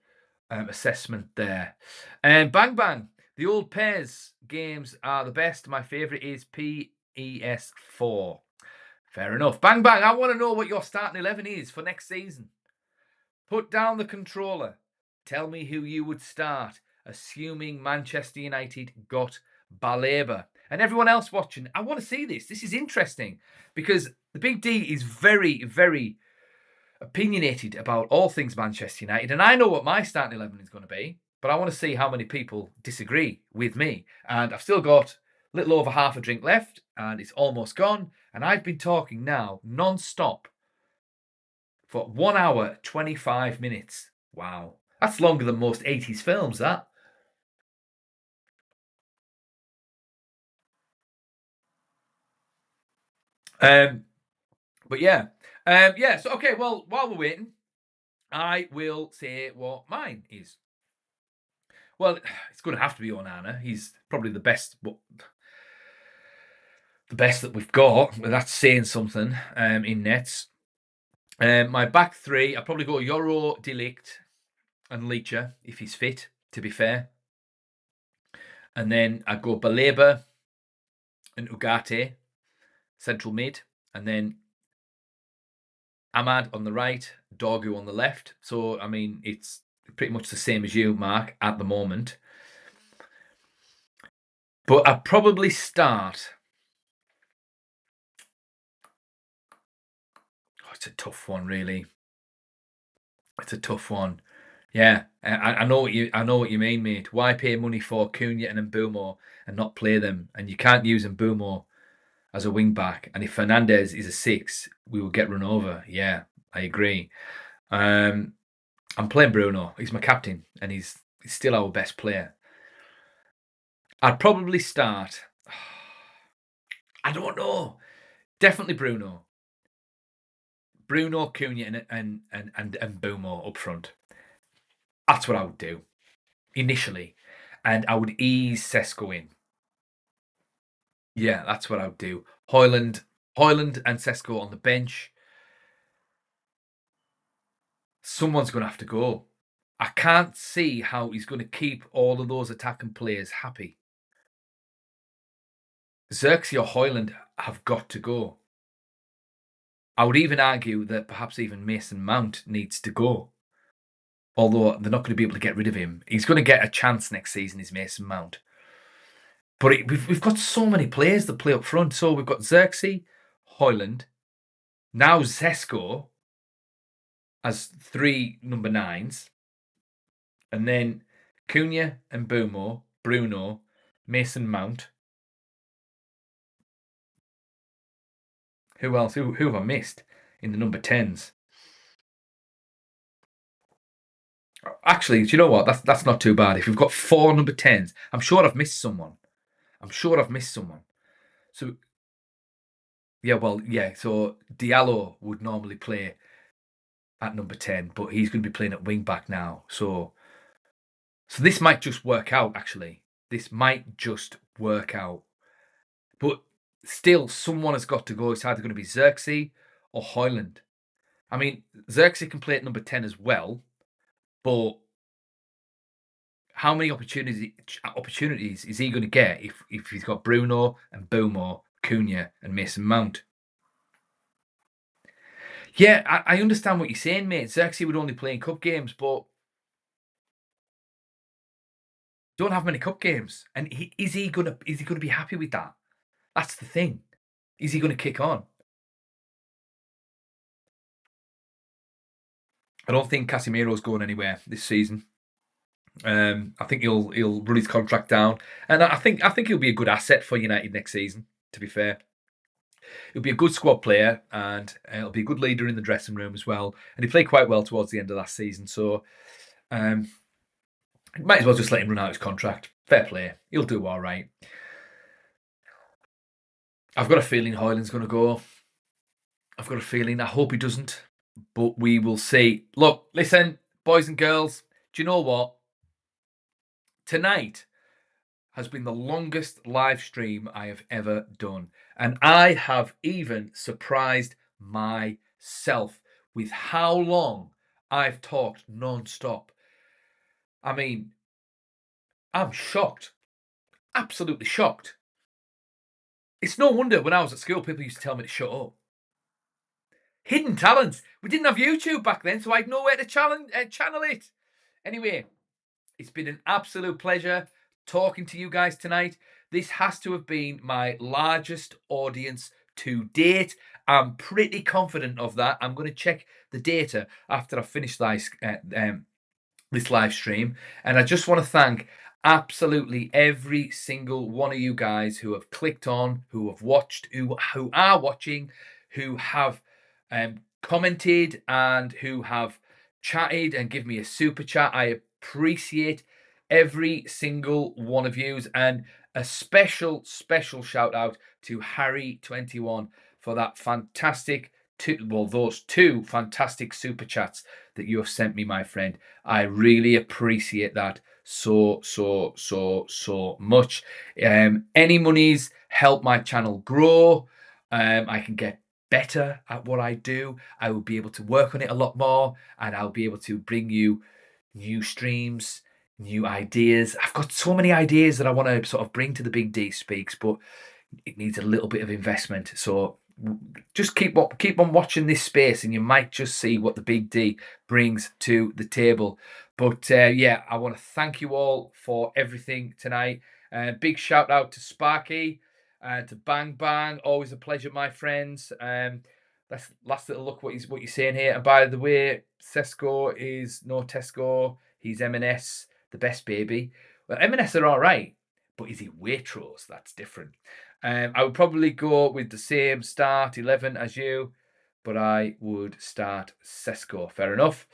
assessment there? Bang Bang. The old PES games are the best. My favourite is PES4. Fair enough. Bang Bang, I want to know what your starting 11 is for next season. Put down the controller. Tell me who you would start, assuming Manchester United got Balaba. And everyone else watching, I want to see this. This is interesting because the Big D is very, very opinionated about all things Manchester United. And I know what my starting 11 is going to be, but I want to see how many people disagree with me. And I've still got a little over half a drink left, and it's almost gone. And I've been talking now non-stop for 1 hour, 25 minutes. Wow. That's longer than most 80s films, that. But yeah. So, okay, well, while we're waiting, I will say what mine is. Well, it's going to have to be Onana. He's probably the best that we've got. That's saying something in nets. My back three, I'll probably go Euro, De Ligt, and Leicester if he's fit, to be fair. And then I'd go Balaba and Ugarte, central mid. And then Ahmad on the right, Dorgu on the left. So, I mean, it's pretty much the same as you, Mark, at the moment. But I'd probably start... it's a tough one, really. It's a tough one. Yeah, I know what you mean, mate. Why pay money for Cunha and Mbeumo and not play them? And you can't use Mbeumo as a wing back. And if Fernandes is a 6, we will get run over. Yeah, I agree. I'm playing Bruno. He's my captain, and he's still our best player. I'd probably start. I don't know. Definitely Bruno. Bruno, Cunha, and Mbeumo up front. That's what I would do initially, and I would ease Cesco in. Yeah, that's what I would do. Hojlund and Cesco on the bench. Someone's going to have to go. I can't see how he's going to keep all of those attacking players happy. Xerxes or Hojlund have got to go. I would even argue that perhaps even Mason Mount needs to go. Although they're not going to be able to get rid of him. He's going to get a chance next season, is Mason Mount. But we've got so many players that play up front. So we've got Xerxes, Hojlund, now Cesco as 3 number 9s. And then Cunha and Mbeumo, Bruno, Mason Mount. Who else? Who have I missed in the number 10s? Actually, do you know what? That's not too bad. If we've got 4 number 10s, I'm sure I've missed someone. So, yeah, well, yeah. So Diallo would normally play at number 10, but he's going to be playing at wing back now. So this might just work out, actually. This might just work out. But still, someone has got to go. It's either going to be Xerxes or Hojlund. I mean, Xerxes can play at number 10 as well, but how many opportunities is he going to get if he's got Bruno and Mbeumo, Cunha and Mason Mount? Yeah, I understand what you're saying, mate. Xerxes would only play in cup games, but don't have many cup games. And is he gonna be happy with that? That's the thing. Is he going to kick on? I don't think Casemiro's going anywhere this season. I think he'll run his contract down, and I think he'll be a good asset for United next season. To be fair, he'll be a good squad player, and he'll be a good leader in the dressing room as well. And he played quite well towards the end of last season, so might as well just let him run out his contract. Fair play. He'll do all right. I've got a feeling Hojlund's going to go. I've got a feeling. I hope he doesn't, but we will see. Look, listen, boys and girls, do you know what? Tonight has been the longest live stream I have ever done. And I have even surprised myself with how long I've talked non-stop. I mean, I'm shocked. Absolutely shocked. It's no wonder when I was at school, people used to tell me to shut up. Hidden talents. We didn't have YouTube back then, so I had nowhere to channel it. Anyway, it's been an absolute pleasure talking to you guys tonight. This has to have been my largest audience to date. I'm pretty confident of that. I'm going to check the data after I finish this live stream. And I just want to thank absolutely every single one of you guys who have clicked on, who have watched, who are watching, who have commented, and who have chatted and give me a super chat. I appreciate every single one of yous, and a special shout out to Harry21 for that fantastic those two fantastic super chats that you have sent me, my friend. I really appreciate that so much. Any monies help my channel grow. I can get better at what I do. I will be able to work on it a lot more, and I'll be able to bring you new streams, new ideas. I've got so many ideas that I want to sort of bring to the Big D Speaks, but it needs a little bit of investment. So just keep on watching this space, and you might just see what the Big D brings to the table. But yeah, I want to thank you all for everything tonight. Big shout out to Sparky, to Bang Bang. Always a pleasure, my friends. Let's last little look what you're saying here. And by the way, Cesco is no Tesco. He's M&S, the best baby. Well, M&S are all right, but is he Waitrose? That's different. I would probably go with the same start 11 as you, but I would start Sesko. Fair enough.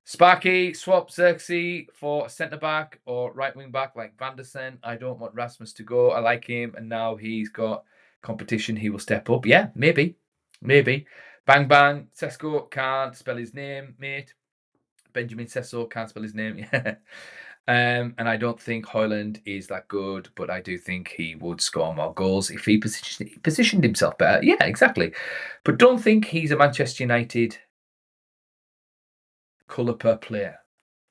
Sparky, swap Xerxes for centre-back or right wing-back like Vandersen. I don't want Rasmus to go. I like him, and now he's got competition. He will step up. Yeah, maybe. Bang Bang, Cesco can't spell his name, mate. Benjamin Cesco can't spell his name. Yeah. And I don't think Hojlund is that good, but I do think he would score more goals if he positioned himself better. Yeah, exactly. But don't think he's a Manchester United colour per player.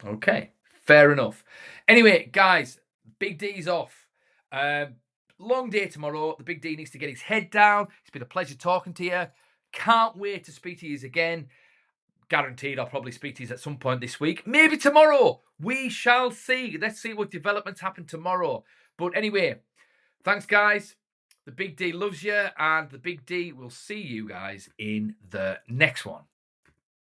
Okay, fair enough. Anyway, guys, Big D's off. Long day tomorrow. The Big D needs to get his head down. It's been a pleasure talking to you. Can't wait to speak to you again. Guaranteed I'll probably speak to you at some point this week. Maybe tomorrow. We shall see. Let's see what developments happen tomorrow. But anyway, thanks, guys. The Big D loves you, and the Big D will see you guys in the next one.